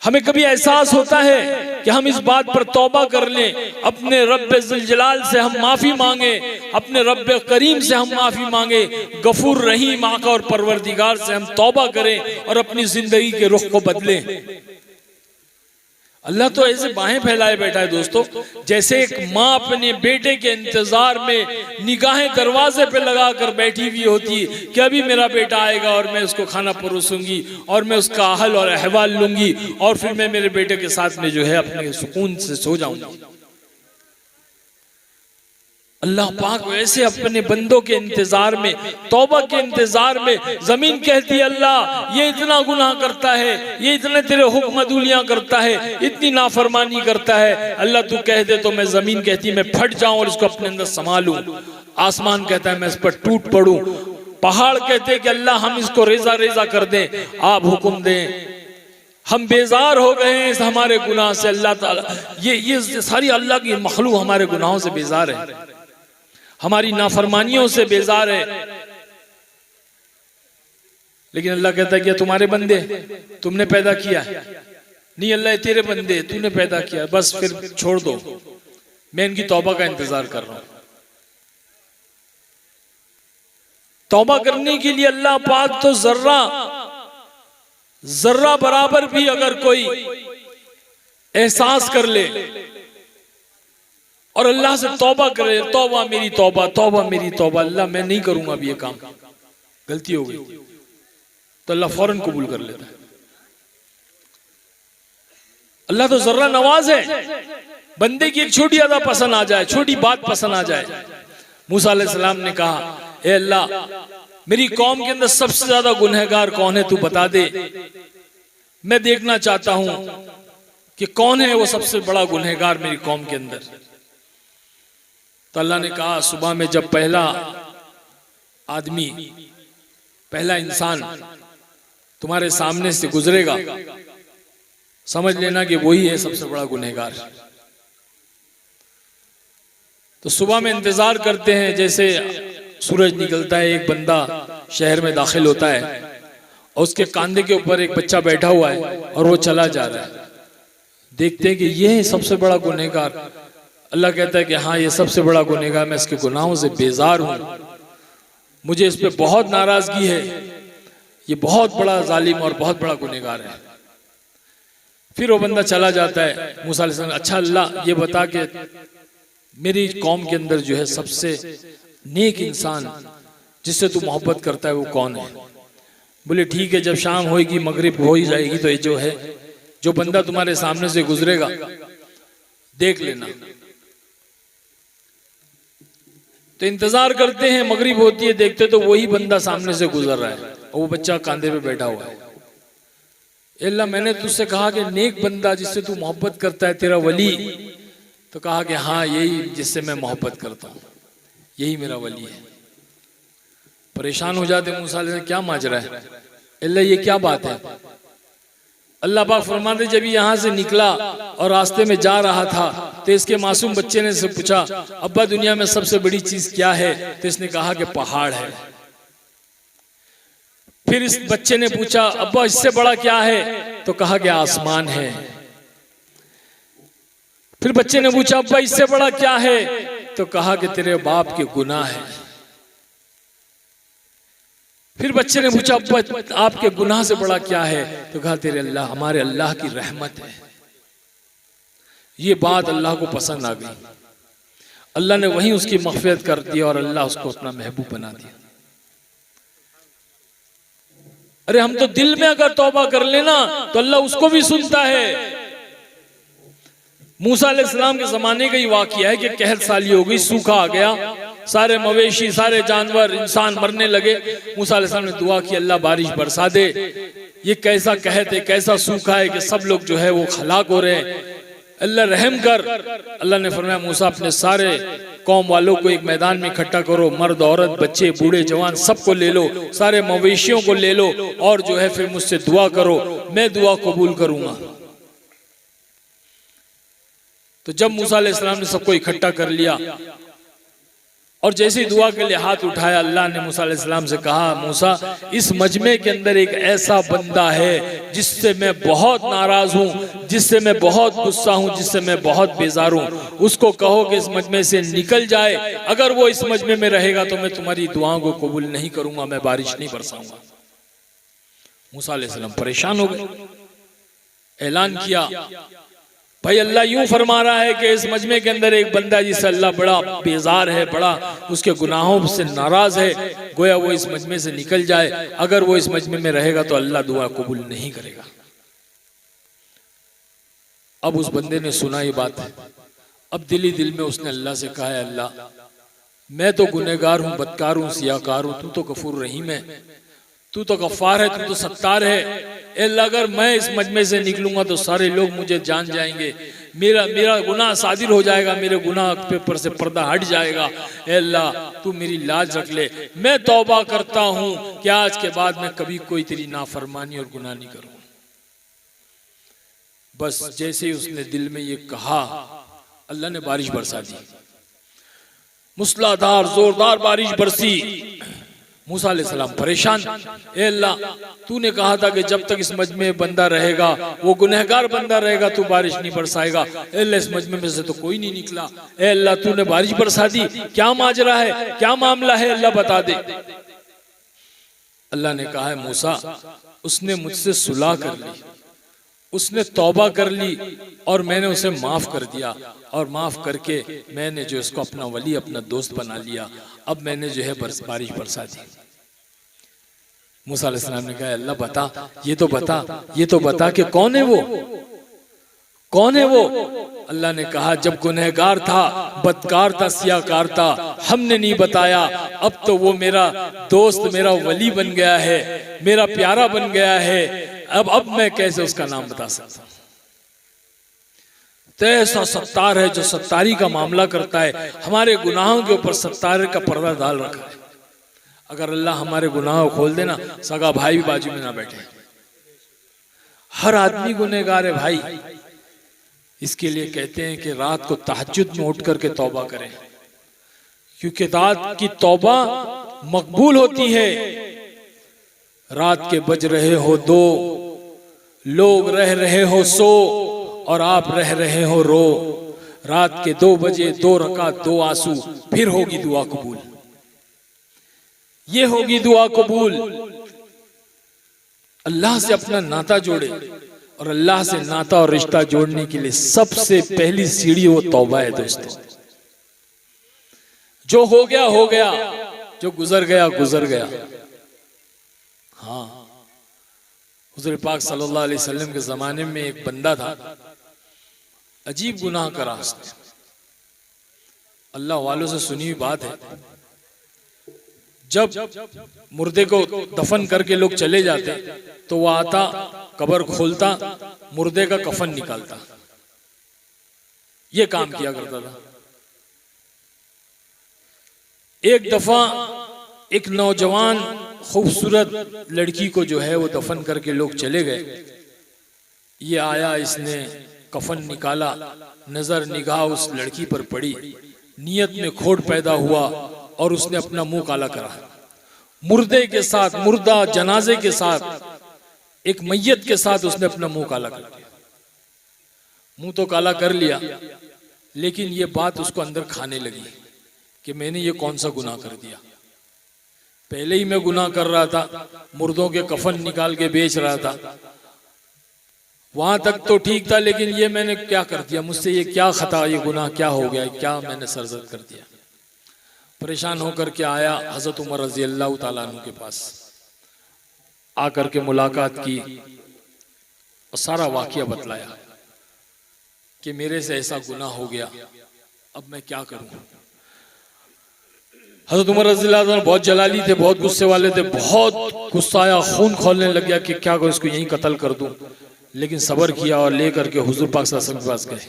हमें कभी एहसास होता है कि हम इस बात पर तौबा कर लें, अपने रब्बे ज़ुल जलाल से हम माफी मांगे, अपने रब्बे करीम से हम माफी मांगे, गफूर रहीम आका और परवरदिगार से हम तौबा करें और अपनी जिंदगी के रुख को बदलें। अल्लाह तो ऐसे बाहें फैलाए बैठा है दोस्तों, जैसे एक माँ अपने बेटे के इंतजार में निगाहें दरवाजे पे लगा कर बैठी हुई होती है कि अभी मेरा बेटा आएगा और मैं उसको खाना परोसूंगी और मैं उसका अहल और अहवाल लूंगी और फिर मैं मेरे बेटे के साथ में जो है अपने सुकून से सो जाऊंगी। अल्लाह पाक वैसे अपने बंदों के इंतजार में, तौबा के इंतजार में, जमीन कहती है अल्लाह ये इतना गुनाह करता है, ये इतने तेरे हुक्म अदूलियां करता है, इतनी नाफरमानी करता है, अल्लाह तू कह दे तो मैं, जमीन कहती है मैं फट जाऊं और इसको अपने अंदर संभालूं, आसमान कहता है मैं इस पर टूट पड़ूं, पहाड़ कहते हैं कि अल्लाह हम इसको रेजा रेजा कर दें, आप हुक्म दें। हम बेजार हो गए हैं इस हमारे गुनाह से, अल्लाह ताला ये सारी अल्लाह की मखलूक हमारे गुनाहों से बेजार है, हमारी नाफरमानियों से बेजार है। लेकिन अल्लाह कहता है कि तुम्हारे बंदे, तुमने पैदा किया है, नहीं अल्लाह तेरे बंदे तूने पैदा किया, बस फिर छोड़ दो, मैं इनकी तौबा का इंतजार कर रहा हूं। तौबा करने के लिए अल्लाह पाक तो जर्रा बराबर भी अगर कोई एहसास कर ले और अल्लाह से तौबा करे, तौबा मेरी तौबा, तौबा मेरी तौबा, अल्लाह मैं नहीं करूंगा अब ये काम, गलती हो गई, तो अल्लाह फौरन कबूल कर लेता है। अल्लाह तो जर्रा नवाज है, बंदे की एक छोटी अदा पसंद आ जाए, छोटी बात पसंद आ जाए। मूसा अलैहिस्सलाम ने कहा ए अल्लाह मेरी कौम के अंदर सबसे ज्यादा गुनहगार कौन है, तू बता दे, मैं देखना चाहता हूं कि कौन है वो सबसे बड़ा गुनहगार मेरी कौम के अंदर। तो अल्लाह ने कहा सुबह में जब पहला आदमी, पहला इंसान तुम्हारे सामने से गुजरेगा, समझ लेना कि वही है सबसे बड़ा गुनहगार। तो सुबह में इंतजार करते हैं, जैसे सूरज निकलता है, एक बंदा शहर में दाखिल होता है और उसके कांधे के ऊपर एक बच्चा बैठा हुआ है और वो चला जा रहा है, देखते हैं कि ये है सबसे बड़ा गुनहगार। अल्लाह कहता है कि हाँ ये सबसे बड़ा गुनहगार, मैं इसके गुनाहों से बेजार हूं, मुझे इस पे बहुत नाराजगी है, ये बहुत बड़ा जालिम और बहुत बड़ा गुनहगार है। फिर वो बंदा चला जाता है। मूसा अलैहिस्सलाम, अच्छा अल्लाह ये बता के मेरी कौम के अंदर जो है सबसे नेक इंसान जिससे तू मोहब्बत करता है वो कौन है? बोले ठीक है, जब शाम होगी, मगरिब हो ही जाएगी, तो ये जो है जो बंदा तुम्हारे सामने से गुजरेगा देख लेना। तो इंतजार करते हैं, मगरिब होती है, देखते तो वही बंदा सामने से गुजर रहा है और वो बच्चा कांधे पे बैठा हुआ है। अल्लाह मैंने तुझसे कहा कि नेक बंदा जिससे तू मोहब्बत करता है तेरा वली, तो कहा कि हाँ यही जिससे मैं मोहब्बत करता हूँ, यही मेरा वली है। परेशान हो जाते मूसा अलैहिस्सलाम, क्या माजरा है अल्लाह, ये क्या बात है? अल्लाह पाक फरमाते जब यहाँ से निकला और रास्ते में जा रहा था तो इसके मासूम बच्चे ने से पूछा अब्बा दुनिया में सबसे बड़ी चीज क्या है? तो इसने कहा कि पहाड़ है। फिर इस बच्चे ने पूछा अब्बा इससे बड़ा क्या है? तो कहा कि आसमान है। फिर बच्चे ने पूछा अब्बा इससे बड़ा क्या है? तो कहा कि तेरे बाप के गुनाह है। फिर बच्चे ने पूछा अब्बा आपके गुनाह से बड़ा क्या है? तो कहा तेरे अल्लाह, हमारे अल्लाह की रहमत है। ये बात अल्लाह को पसंद आ गई, अल्लाह ने वहीं उसकी मग़फ़िरत कर दी और अल्लाह उसको अपना महबूब बना दिया। अरे हम तो दिल में अगर तौबा कर लेना तो अल्लाह उसको भी सुनता है। मूसा अलैहिस्सलाम के जमाने का ही वाक़िया है कि कहत साली हो गई, सूखा आ गया, सारे मवेशी, सारे जानवर, इंसान मरने लगे। मूसा अलैहिस्सलाम ने दुआ की अल्लाह बारिश बरसा दे। ये कैसा कहत है, कैसा सूखा है कि सब लोग जो है वो हलाक हो रहे हैं, अल्लाह रहम कर। अल्लाह ने फरमाया मूसा अपने सारे कौम वालों को एक मैदान में इकट्ठा करो, मर्द औरत बच्चे बूढ़े जवान सबको ले लो, सारे मवेशियों को ले लो और जो है फिर मुझसे दुआ करो, मैं दुआ कबूल करूंगा। तो जब मूसा अलैहिस्सलाम ने सबको इकट्ठा कर लिया और जैसे ही दुआ के लिए हाथ उठाया, अल्लाह ने मूसा अलैहिस्सलाम से कहा मूसा इस मजमे के अंदर एक ऐसा बंदा है जिससे मैं बहुत नाराज हूं, जिससे मैं बहुत गुस्सा हूं, जिससे मैं बहुत बेजार हूं, उसको कहो कि इस मजमे से निकल जाए। अगर वो इस मजमे में रहेगा तो मैं तुम्हारी दुआओं को कबूल नहीं करूंगा, मैं बारिश नहीं बरसाऊंगा। मूसा अलैहिस्सलाम परेशान हो गए, ऐलान किया भाई अल्लाह यूं फरमा रहा है कि इस मजमे के अंदर एक बंदा जिससे अल्लाह बड़ा बेजार है, बड़ा उसके गुनाहों से नाराज है, गोया वो इस मजमे से निकल जाए। अगर वो इस मजमे में रहेगा तो अल्लाह दुआ कबूल नहीं करेगा। अब उस बंदे ने सुना ये बात, अब दिल ही दिल में उसने अल्लाह से कहा है, अल्लाह मैं तो गुनहगार हूं, बदकार हूं, सियाकार हूं, तू तो गफूर रहीम है, तू तो गफ्फार है, तू तो सत्तार है। ए अल्लाह अगर मैं इस मजमे से निकलूंगा तो सारे लोग मुझे जान जाएंगे, मेरा गुनाह सादिर हो जाएगा, मेरे गुनाह पे पर से पर्दा हट जाएगा। ए अल्लाह तू मेरी लाज रख ले, मैं तौबा करता हूं कि आज के बाद मैं कभी कोई तेरी नाफरमानी और गुनाह नहीं करूं। बस जैसे ही उसने दिल में ये कहा, अल्लाह ने बारिश बरसा दी, मूसलाधार जोरदार बारिश बरसी। मूसा अलैहिस्सलाम परेशान, ए अल्लाह तूने कहा था कि जब तक इस मजमे में बंदा रहेगा, वो गुनहगार बंदा रहेगा, तू बारिश नहीं बरसाएगा। ए अल्लाह इस मजमे में से तो कोई नहीं निकला, ए अल्लाह तूने बारिश बरसा दी, क्या माजरा है, क्या मामला है, अल्लाह बता दे। अल्लाह ने कहा है मूसा, उसने मुझसे सुलह कर ली, उसने तौबा कर ली और मैंने उसे माफ कर दिया, और माफ करके मैंने जो इसको अपना वली, अपना दोस्त बना लिया। अब मैंने जो है बारिश बरसा दी। मूसा अलैहिस्सलाम ने कहा, अल्लाह बता, ये तो बता, ये तो बता कि कौन है वो, कौन है वो। अल्लाह ने कहा, जब गुनहगार था, बदकार था, सियाकार था, हमने नहीं बताया, अब तो वो मेरा दोस्त, मेरा वली बन गया है, मेरा प्यारा बन गया है। अब मैं कैसे उसका नाम बता सकता हूं। तो ऐसा सत्तार है जो सत्तारी का मामला करता है, हमारे गुनाहों के ऊपर सत्तार का पर्दा डाल रखा है। अगर अल्लाह हमारे गुनाहों खोल देना, सगा भाई भी बाजू में ना बैठे। हर आदमी गुनहगार है भाई। इसके लिए कहते हैं कि रात को तहज्जुद में उठ करके तौबा करें, क्योंकि रात की तौबा मकबूल होती है। रात के बज रहे हो 2, लोग रह रहे हो सो, और आप रह रहे हो रो। रात के 2 बजे 2 रकात 2 आंसू, फिर होगी दुआ कबूल, ये होगी दुआ कबूल। अल्लाह से अपना नाता जोड़े, और अल्लाह से नाता और रिश्ता जोड़ने के लिए सबसे पहली सीढ़ी वो तौबा है दोस्तों। जो हो गया हो गया, जो गुजर गया गुजर गया। हाँ, हुज़ूर पाक सल्लल्लाहु अलैहि वसल्लम के जमाने में एक बंदा था, अजीब गुनाह करा उसने। अल्लाह वालों से सुनी हुई बात है, जब मुर्दे को दफन करके लोग चले जाते तो वह आता, कब्र खोलता, मुर्दे का कफन निकालता, ये काम किया करता था। एक दफा एक नौजवान खूबसूरत लड़की को जो है वो दफन करके लोग चले गए। ये आया, इसने कफन निकाला, नजर निगाह उस लड़की पर पड़ी, नियत में खोट पैदा हुआ और उसने अपना मुंह काला करा। मुर्दे के साथ, मुर्दा जनाजे के साथ, एक मैयत के साथ उसने अपना मुंह काला कर दिया। मुंह तो काला कर लिया, लेकिन ये बात उसको अंदर खाने लगी कि मैंने ये कौन सा गुनाह कर दिया। पहले ही मैं गुनाह कर रहा था, मुर्दों के कफन निकाल के बेच रहा था, वहां तक तो ठीक था, लेकिन ये मैंने क्या कर दिया, मुझसे ये क्या खता, ये गुनाह क्या हो गया, क्या मैंने सरजद कर दिया। परेशान होकर के आया हजरत उमर रजी अल्लाह तआला अन्हु के पास, आकर के मुलाकात की और सारा वाकया बतलाया कि मेरे से ऐसा गुनाह हो गया, अब मैं क्या करूं। हजरत उमर रज़ी अल्लाह अन्हु बहुत जलाली थे, बहुत गुस्से वाले थे, बहुत गुस्सा आया, खून खोलने लग गया कि क्या करूं, इसको यहीं कत्ल कर दूं। लेकिन सब्र किया और लेकर के हुजूर पाक सल्लल्लाहु अलैहि वसल्लम के पास गए।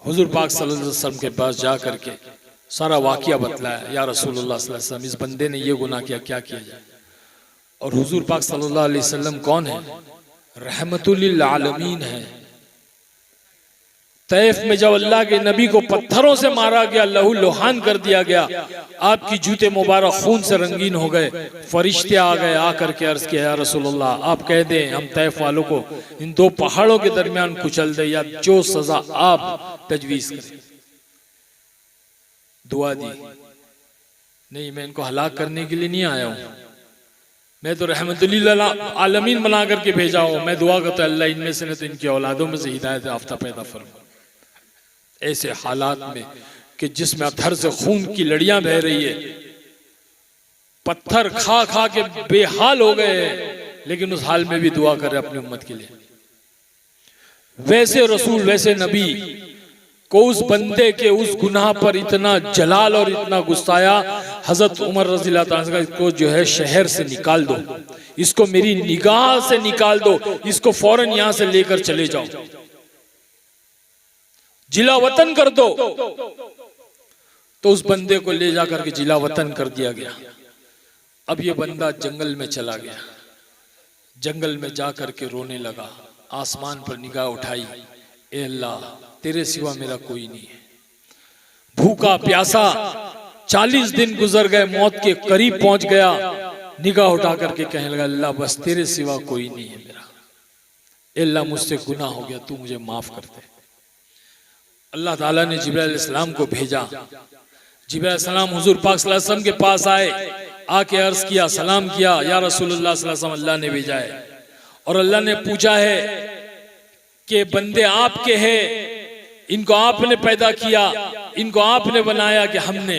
हुजूर पाक सल्लल्लाहु अलैहि वसल्लम के पास जा करके सारा वाकया बतलाया, या रसूलुल्लाह सल्लल्लाहु अलैहि वसल्लम, इस बंदे ने ये गुनाह किया, क्या किया जाए। और हुजूर पाक सल्लल्लाहु अलैहि वसल्लम कौन है, रहमतुल लिल आलमीन है। तैफ में जब अल्लाह के नबी को पत्थरों से मारा गया, लहू लुहान कर दिया गया, आपकी जूते मुबारक खून से रंगीन हो गए, फरिश्ते आ गए, आकर के अर्ज किया, या रसूलुल्लाह आप कह दें हम तैफ वालों को इन 2 पहाड़ों के दरमियान कुचल दे, या जो सजा आप तजवीज करें। दुआ दी, नहीं मैं इनको हलाक करने के लिए नहीं आया हूं, मैं तो रहमतुल्लिल आलमीन बना करके भेजा हूं। मैं दुआ करता अल्लाह इनमें से न तो इनकी औलादों में से हिदायत याफ्ता पैदा फरमा। ऐसे हालात में कि जिसमें अधर से खून की लड़ियां बह रही है, पत्थर खा खा के बेहाल हो गए हैं, लेकिन उस हाल में भी दुआ कर रहे अपनी उम्मत के लिए। वैसे रसूल, वैसे नबी को उस बंदे के उस गुनाह पर इतना जलाल और इतना गुस्सा आया, हजरत उमर रज़ियल्लाहु ताला अन्हु को जो है शहर से निकाल दो, इसको मेरी निगाह से निकाल दो, इसको फौरन यहां से लेकर चले जाओ, जिला वतन कर दो। तो उस बंदे को ले जाकर के जिला वतन कर दिया गया। अब ये बंदा जंगल में चला गया, जंगल में जाकर के रोने लगा, आसमान पर निगाह उठाई, ए अल्लाह तेरे सिवा मेरा कोई नहीं है। भूखा प्यासा 40 दिन गुजर गए, मौत के करीब पहुंच गया, निगाह उठा करके कहने लगा अल्लाह बस तेरे सिवा कोई नहीं है मेरा, ए अल्लाह मुझसे गुनाह हो गया, तू मुझे माफ कर दे। अल्लाह ताला ने जिब्राइल अलैहिस्सलाम को भेजा। जिब्राइल अलैहिस्सलाम हुजूर पाक सल्लल्लाहु अलैहि वसल्लम के पास आए, आके अर्ज किया, सलाम किया, या रसूलुल्लाह सल्लल्लाहु अलैहि वसल्लम अल्लाह ने भेजा है और अल्लाह ने पूछा है कि बंदे आपके हैं, इनको आपने पैदा किया, इनको आपने बनाया कि हमने?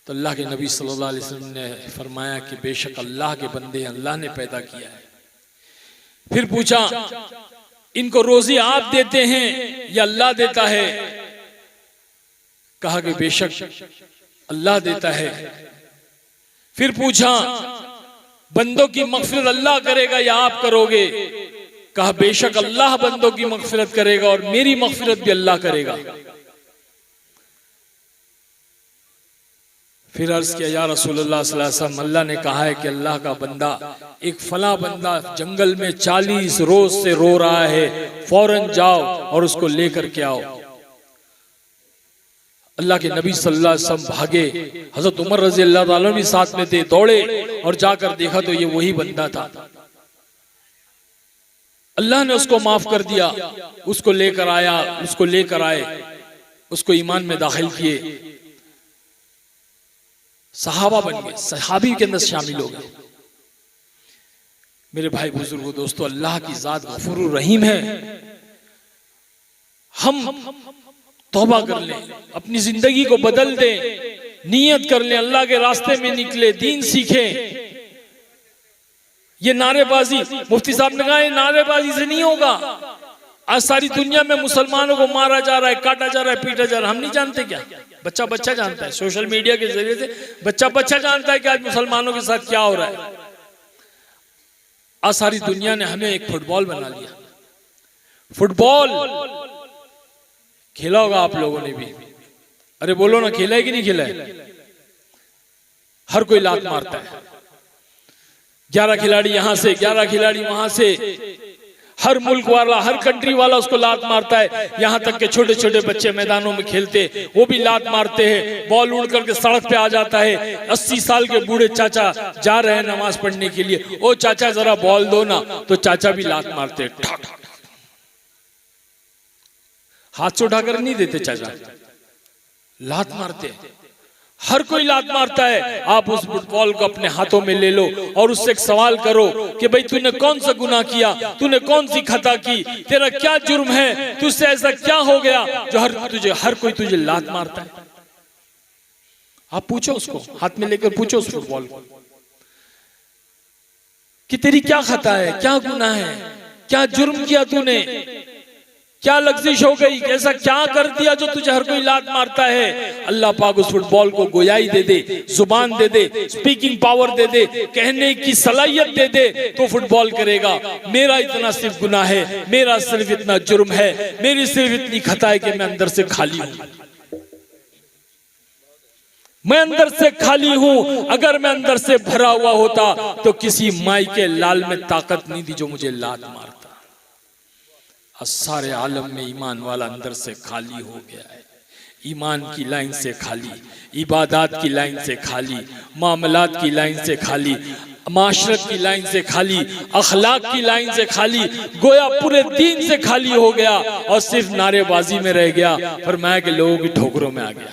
तो अल्लाह के नबी सल्लल्लाहु अलैहि वसल्लम ने फरमाया कि बेशक अल्लाह के बंदे अल्लाह ने पैदा किया है। फिर पूछा इनको रोजी आप देते हैं या अल्लाह देता है? कहा कि बेशक अल्लाह देता है। फिर पूछा बंदों की मगफिरत अल्लाह करेगा या आप करोगे? कहा बेशक अल्लाह बंदों की मगफिरत करेगा और मेरी मगफिरत भी अल्लाह करेगा। फिर अर्ज किया या रसूलुल्लाह सल्लल्लाहु अलैहि वसल्लम अल्लाह ने कहा है कि अल्लाह का बंदा, एक फला बंदा जंगल में 40 रोज से रो रहा है, फौरन जाओ और उसको लेकर के आओ। अल्लाह के नबी सल्लल्लाहु अलैहि वसल्लम भागे, हजरत उमर रज़ियल्लाहु ताला भी साथ में थे, दौड़े और जाकर देखा तो ये वही बंदा था। अल्लाह ने उसको माफ कर दिया, उसको लेकर आया, उसको लेकर आए, उसको ईमान में दाखिल किए, सहाबा बन गए, सहाबी के अंदर शामिल हो गए। मेरे भाई बुजुर्गों दोस्तों, अल्लाह की जात गफूरुर रहीम है। हम तौबा कर लें, अपनी जिंदगी को बदल दें, नियत कर लें, अल्लाह के रास्ते में निकले, दीन सीखें। ये नारेबाजी, मुफ्ती साहब ने कहा नारेबाजी से नहीं होगा। आज सारी दुनिया में मुसलमानों को मारा जा रहा है, काटा जा रहा है, पीटा जा रहा है, हम नहीं जानते क्या? बच्चा बच्चा जानता है, सोशल मीडिया के जरिए से बच्चा बच्चा जानता है कि आज मुसलमानों के साथ क्या हो रहा है। आज सारी दुनिया ने हमें एक फुटबॉल बना लिया। फुटबॉल खेला होगा आप लोगों ने भी, अरे बोलो ना, खेला है कि नहीं खेला है? हर कोई लात मारता है, 11 खिलाड़ी यहां से, 11 खिलाड़ी वहां से, हर मुल्क वाला, हर कंट्री वाला उसको लात मारता है। यहां तक के छोटे छोटे बच्चे मैदानों में खेलते, वो भी लात मारते हैं, बॉल उड़ करके सड़क पे आ जाता है। 80 साल के बूढ़े चाचा जा रहे हैं नमाज पढ़ने के लिए, ओ चाचा जरा बॉल दो ना, तो चाचा भी लात मारते हैं, हाथ से उठाकर नहीं देते चाचा, लात मारते हैं। हर कोई लात मारता है। आप उस फुटबॉल को अपने हाथों में ले लो और उससे एक सवाल करो कि भाई तूने कौन सा गुनाह किया, तूने कौन सी खता की, तेरा क्या जुर्म है, तुझसे ऐसा क्या हो गया जो हर कोई तुझे लात मारता है? आप पूछो उसको, हाथ में लेकर पूछो उस फुटबॉल को कि तेरी क्या खता है, क्या गुनाह है, क्या जुर्म किया तूने, क्या लग्जिश हो गई, ऐसा क्या कर दिया जो तुझे हर कोई लात मारता है? अल्लाह पाक उस फुटबॉल को गोयाई दे दे, जुबान दे दे, स्पीकिंग पावर दे दे, कहने की सलाहियत दे दे, तो फुटबॉल करेगा मेरा इतना सिर्फ गुनाह है, मेरा सिर्फ इतना जुर्म है, मेरी सिर्फ इतनी खता है कि मैं अंदर से खाली हूं, मैं अंदर से खाली हूं। अगर मैं अंदर से भरा हुआ होता तो किसी माई के लाल में ताकत नहीं थी जो मुझे लात मारता। सारे आलम में ईमान वाला अंदर से खाली हो गया है, ईमान की लाइन से खाली, इबादत की लाइन से खाली, मामलात की लाइन से खाली, माशरत की लाइन से खाली, अखलाक की लाइन से खाली, गोया पूरे दीन से खाली हो गया और सिर्फ नारेबाजी में रह गया, फरमाया कि लोगों की ठोकरों में आ गया।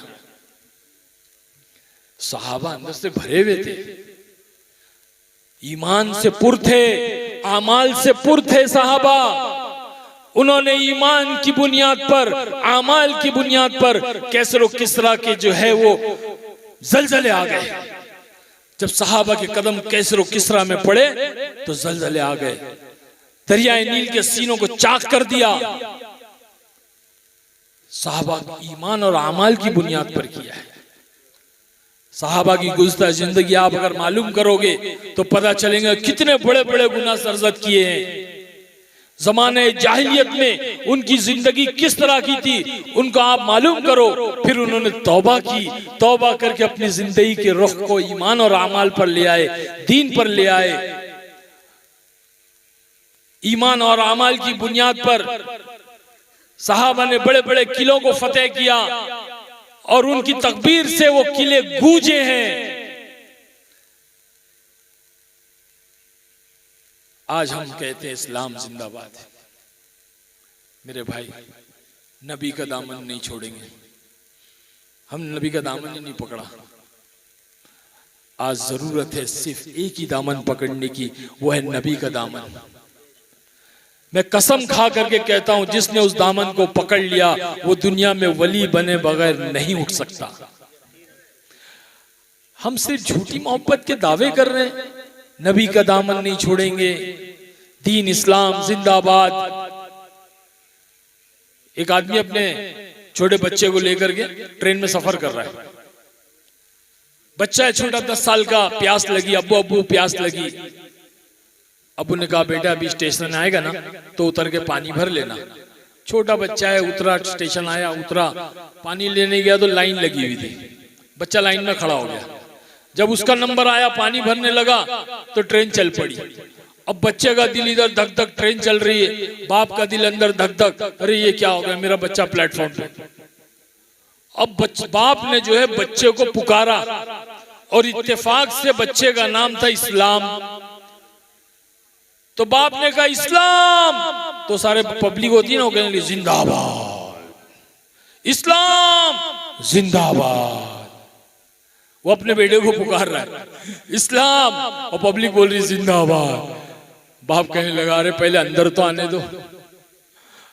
सहाबा अंदर से भरे हुए थे, ईमान से पुर थे, आमाल से पुर थे साहबा। उन्होंने ईमान की बुनियाद पर, आमाल की बुनियाद पर कैसर और किसरा के जो है वो जलजले आ गए। जब सहाबा के कदम कैसर और किसरा में पड़े तो जलजले आ गए, दरियाए नील के सीनों को चाक कर दिया। सहाबा ईमान और आमाल की बुनियाद पर किया है। सहाबा की गुज़श्ता जिंदगी आप अगर मालूम करोगे तो पता चलेगा कितने बड़े बड़े गुनाह सरजद किए हैं। ज़माने जाहिलियत में उनकी जिंदगी किस तरह की थी उनको आप मालूम करो। फिर उन्होंने तौबा की, तौबा करके अपनी जिंदगी के रुख को ईमान और आमाल पर ले आए, दीन पर ले आए। ईमान और आमाल की बुनियाद पर सहाबा ने बड़े बड़े किलों को फतेह किया और उनकी तकबीर से वो किले गूंजे हैं। आज हम कहते हैं इस्लाम जिंदाबाद है। मेरे भाई, नबी का दामन नहीं छोड़ेंगे। हम नबी का दामन ही नहीं पकड़ा। आज जरूरत है सिर्फ एक ही दामन पकड़ने की, वो है नबी का दामन। मैं कसम खा करके कहता हूं, जिसने उस दामन को पकड़ लिया वो दुनिया में वली बने बगैर नहीं उठ सकता। हम सिर्फ झूठी मोहब्बत के दावे कर रहे हैं, नबी का दामन नहीं छोड़ेंगे, दीन इस्लाम जिंदाबाद। एक आदमी अपने छोटे बच्चे को लेकर के ट्रेन में सफर कर रहा है। बच्चा है छोटा, 10 साल का, प्यास लगी, अब्बू अब्बू प्यास लगी। अब्बू ने कहा बेटा अभी स्टेशन आएगा ना तो उतर के पानी भर लेना। छोटा बच्चा है, उतरा, स्टेशन आया, उतरा, पानी लेने गया तो लाइन लगी हुई थी। बच्चा लाइन में खड़ा हो गया। जब उसका नंबर आया, पानी भरने लगा तो ट्रेन चल पड़ी। अब बच्चे का दिल इधर धक धक, ट्रेन चल रही है, बाप का दिल अंदर धक धक, अरे ये क्या हो गया, मेरा बच्चा प्लेटफॉर्म पे। अब बाप ने जो है बच्चे को पुकारा और इत्तेफाक से बच्चे का नाम था इस्लाम। तो बाप ने कहा इस्लाम, तो सारे पब्लिक होती है ना, वो कहने लगी जिंदाबाद, इस्लाम जिंदाबाद। वो अपने बेटे को पुकार रहा है इस्लाम और पब्लिक बोल रही जिंदाबाद। बाप कहने लगा अरे पहले अंदर तो आने दो,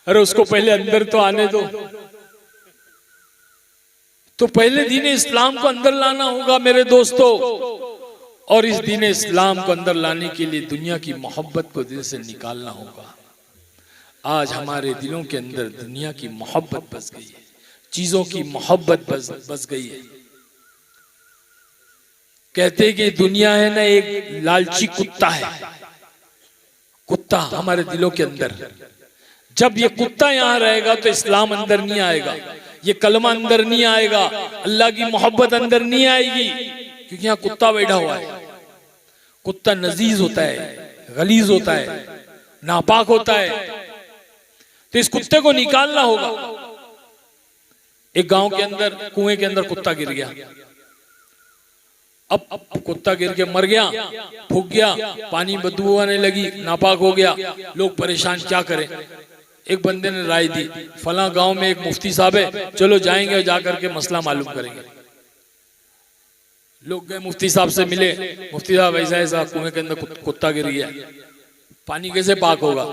अरे उसको पहले अंदर तो आने दो। तो पहले दीन इस्लाम को अंदर लाना होगा मेरे दोस्तों, और इस दीन इस्लाम को अंदर लाने के लिए दुनिया की मोहब्बत को दिल से निकालना होगा। आज हमारे दिलों के अंदर दुनिया की मोहब्बत बस गई है, चीजों की मोहब्बत बस गई है। कहते कि दुनिया है ना एक लालची कुत्ता है, कुत्ता हमारे दिलों के अंदर। जब ये कुत्ता यहाँ रहेगा तो इस्लाम अंदर नहीं आएगा, ये कलमा अंदर नहीं आएगा, अल्लाह की मोहब्बत अंदर नहीं आएगी, क्योंकि यहाँ कुत्ता बैठा हुआ है। कुत्ता नजीज होता है, गलीज होता है, नापाक होता है। तो इस कुत्ते को निकालना होगा। एक गांव के अंदर कुएं के अंदर कुत्ता गिर गया। अब कुत्ता गिर के मर गया, फूक गया, पानी बदबू आने लगी, नापाक हो गया। लोग परेशान, क्या करें। एक बंदे ने राय दी, फला गांव में एक मुफ्ती साहब है, चलो जाएंगे और जाकर के मसला मालूम करेंगे। लोग गए, मुफ्ती साहब से मिले। मुफ्ती साहब ऐसा ऐसा कुएं के अंदर कुत्ता गिर गया, पानी कैसे पाक होगा।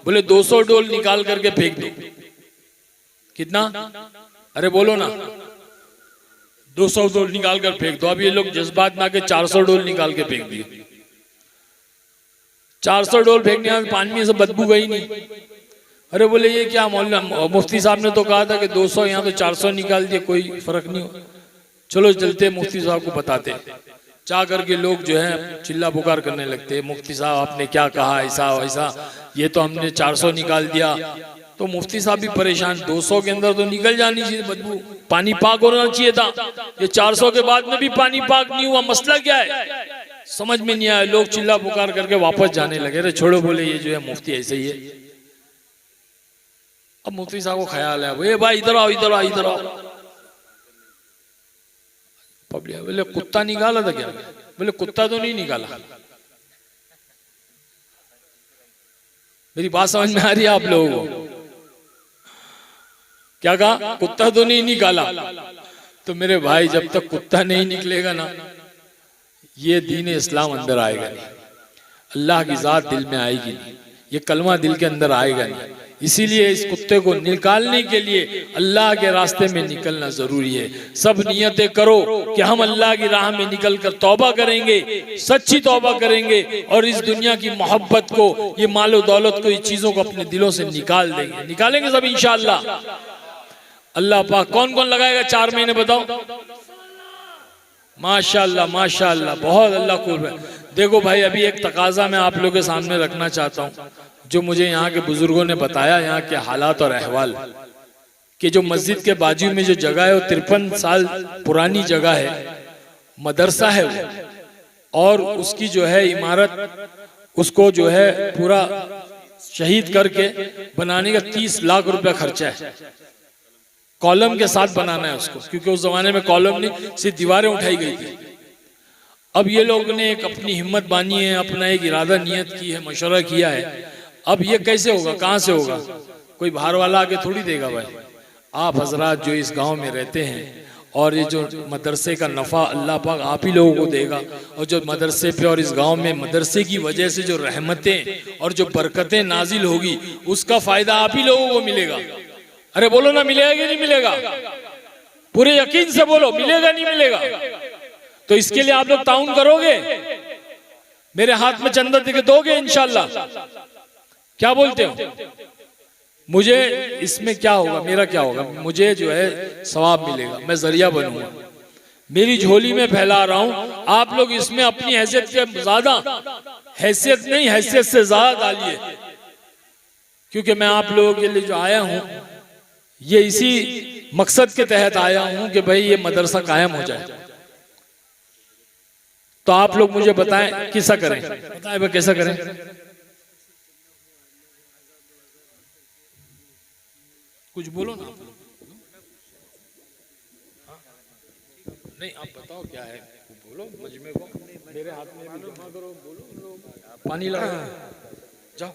बोले 200 डोल निकाल करके फेंक दो। कितना? अरे बोलो ना। 200 डोल निकाल कर फेंक दो। अब ये लोग जज्बात में आके 400 डोल निकाल के फेंक दिए। 400 डोल फेंकने में पानी में से बदबू गई नहीं। अरे बोले ये क्या मौलना, मुफ्ती साहब ने तो कहा था कि 200, यहाँ तो 400 निकाल दिए, कोई फर्क नहीं हो। चलो चलते मुफ्ती साहब को बताते। जा करके लोग जो है चिल्ला पुकार करने लगते, मुफ्ती साहब आपने क्या कहा, ऐसा वैसा, ये तो हमने 400 निकाल दिया। तो मुफ्ती साहब भी परेशान, 200 के अंदर तो निकल जानी चाहिए बदबू, पानी पाक होना चाहिए था, ये 400 के बाद में भी पानी पाक नहीं हुआ, मसला क्या है, समझ में नहीं आया। लोग चिल्ला पुकार करके वापस जाने लगे। अरे छोड़ो, बोले ये जो है मुफ्ती ऐसे ही है। अब मुफ्ती साहब को ख्याल है, ये भाई इधर आओ, इधर आओ, इधर आओ। पब्लिक बोले कुत्ता निकाला था क्या? बोले कुत्ता तो नहीं निकाला। मेरी बात समझ में आ रही है आप लोगों को? क्या कहा? कुत्ता तो नहीं निकाला। तो मेरे भाई जब तक कुत्ता नहीं निकलेगा ना, ये दीन इस्लाम अंदर आएगा नहीं। अल्लाह की जात दिल में आएगी नहीं, ये कलमा दिल के अंदर आएगा नहीं। इसीलिए इस कुत्ते को निकालने के लिए अल्लाह के रास्ते में निकलना जरूरी है। सब नियतें करो कि हम अल्लाह की राह में निकल कर तौबा करेंगे, सच्ची तौबा करेंगे और इस दुनिया की मोहब्बत को, ये मालो दौलत को, ये चीजों को अपने दिलों से निकाल देंगे, निकालेंगे सब इंशाअल्लाह। अल्लाह पाक कौन कौन लगाएगा 4 महीने बताओ? माशाअल्लाह माशाअल्लाह, बहुत अल्लाह खूब है। देखो भाई, अभी एक तकाजा मैं आप लोगों के सामने रखना चाहता हूँ, जो मुझे यहाँ के बुजुर्गों ने बताया, यहाँ के हालात और अहवाल, कि जो मस्जिद के बाजू में जो जगह है वो 53 साल पुरानी जगह है, मदरसा है वो, और उसकी जो है इमारत, उसको जो है पूरा शहीद करके बनाने का 30 लाख रुपया खर्चा है। कॉलम के साथ बनाना है उसको, क्योंकि उस जमाने में कॉलम नहीं, सिर्फ दीवारें उठाई गई थी। अब ये लोग ने एक अपनी हिम्मत बानी है, अपना एक इरादा नियत की है, मशवरा किया है। अब ये कैसे होगा, कहाँ से होगा? कोई बाहर वाला आके थोड़ी देगा भाई। आप हजरात जो इस गांव में रहते हैं, और ये जो मदरसे का नफ़ा अल्लाह पाक आप ही लोगों को देगा, और जो मदरसे पे और इस गांव में मदरसे की वजह से जो रहमतें और जो बरकतें नाजिल होगी, उसका फायदा आप ही लोगों को मिलेगा। अरे बोलो ना, मिलेगा कि नहीं मिलेगा? पूरे यकीन से बोलो, मिलेगा नहीं मिलेगा? तो इसके लिए आप लोग ताउन करोगे, मेरे हाथ में चंदा देके दोगे इंशाल्लाह? क्या बोलते हो? मुझे इसमें क्या होगा, मेरा क्या होगा? मुझे जो है सवाब मिलेगा, मैं जरिया बनूंगा, मेरी झोली में फैला रहा हूं। आप लोग इसमें अपनी हैसियत के ज्यादा, हैसियत नहीं, हैसियत से ज्यादा डालिए, क्योंकि मैं आप लोगों के लिए जो आया हूं, ये इसी मकसद के तहत आया हूं कि भाई ये मदरसा कायम हो जाए। तो आप लोग मुझे बताएं कैसा करें, बताएं भाई कैसा करें? कुछ बोलो ना, नहीं आप बताओ क्या है, बोलो मजमे को, मेरे हाथ में भी जमा करो, बोलो, पानी लगा जाओ।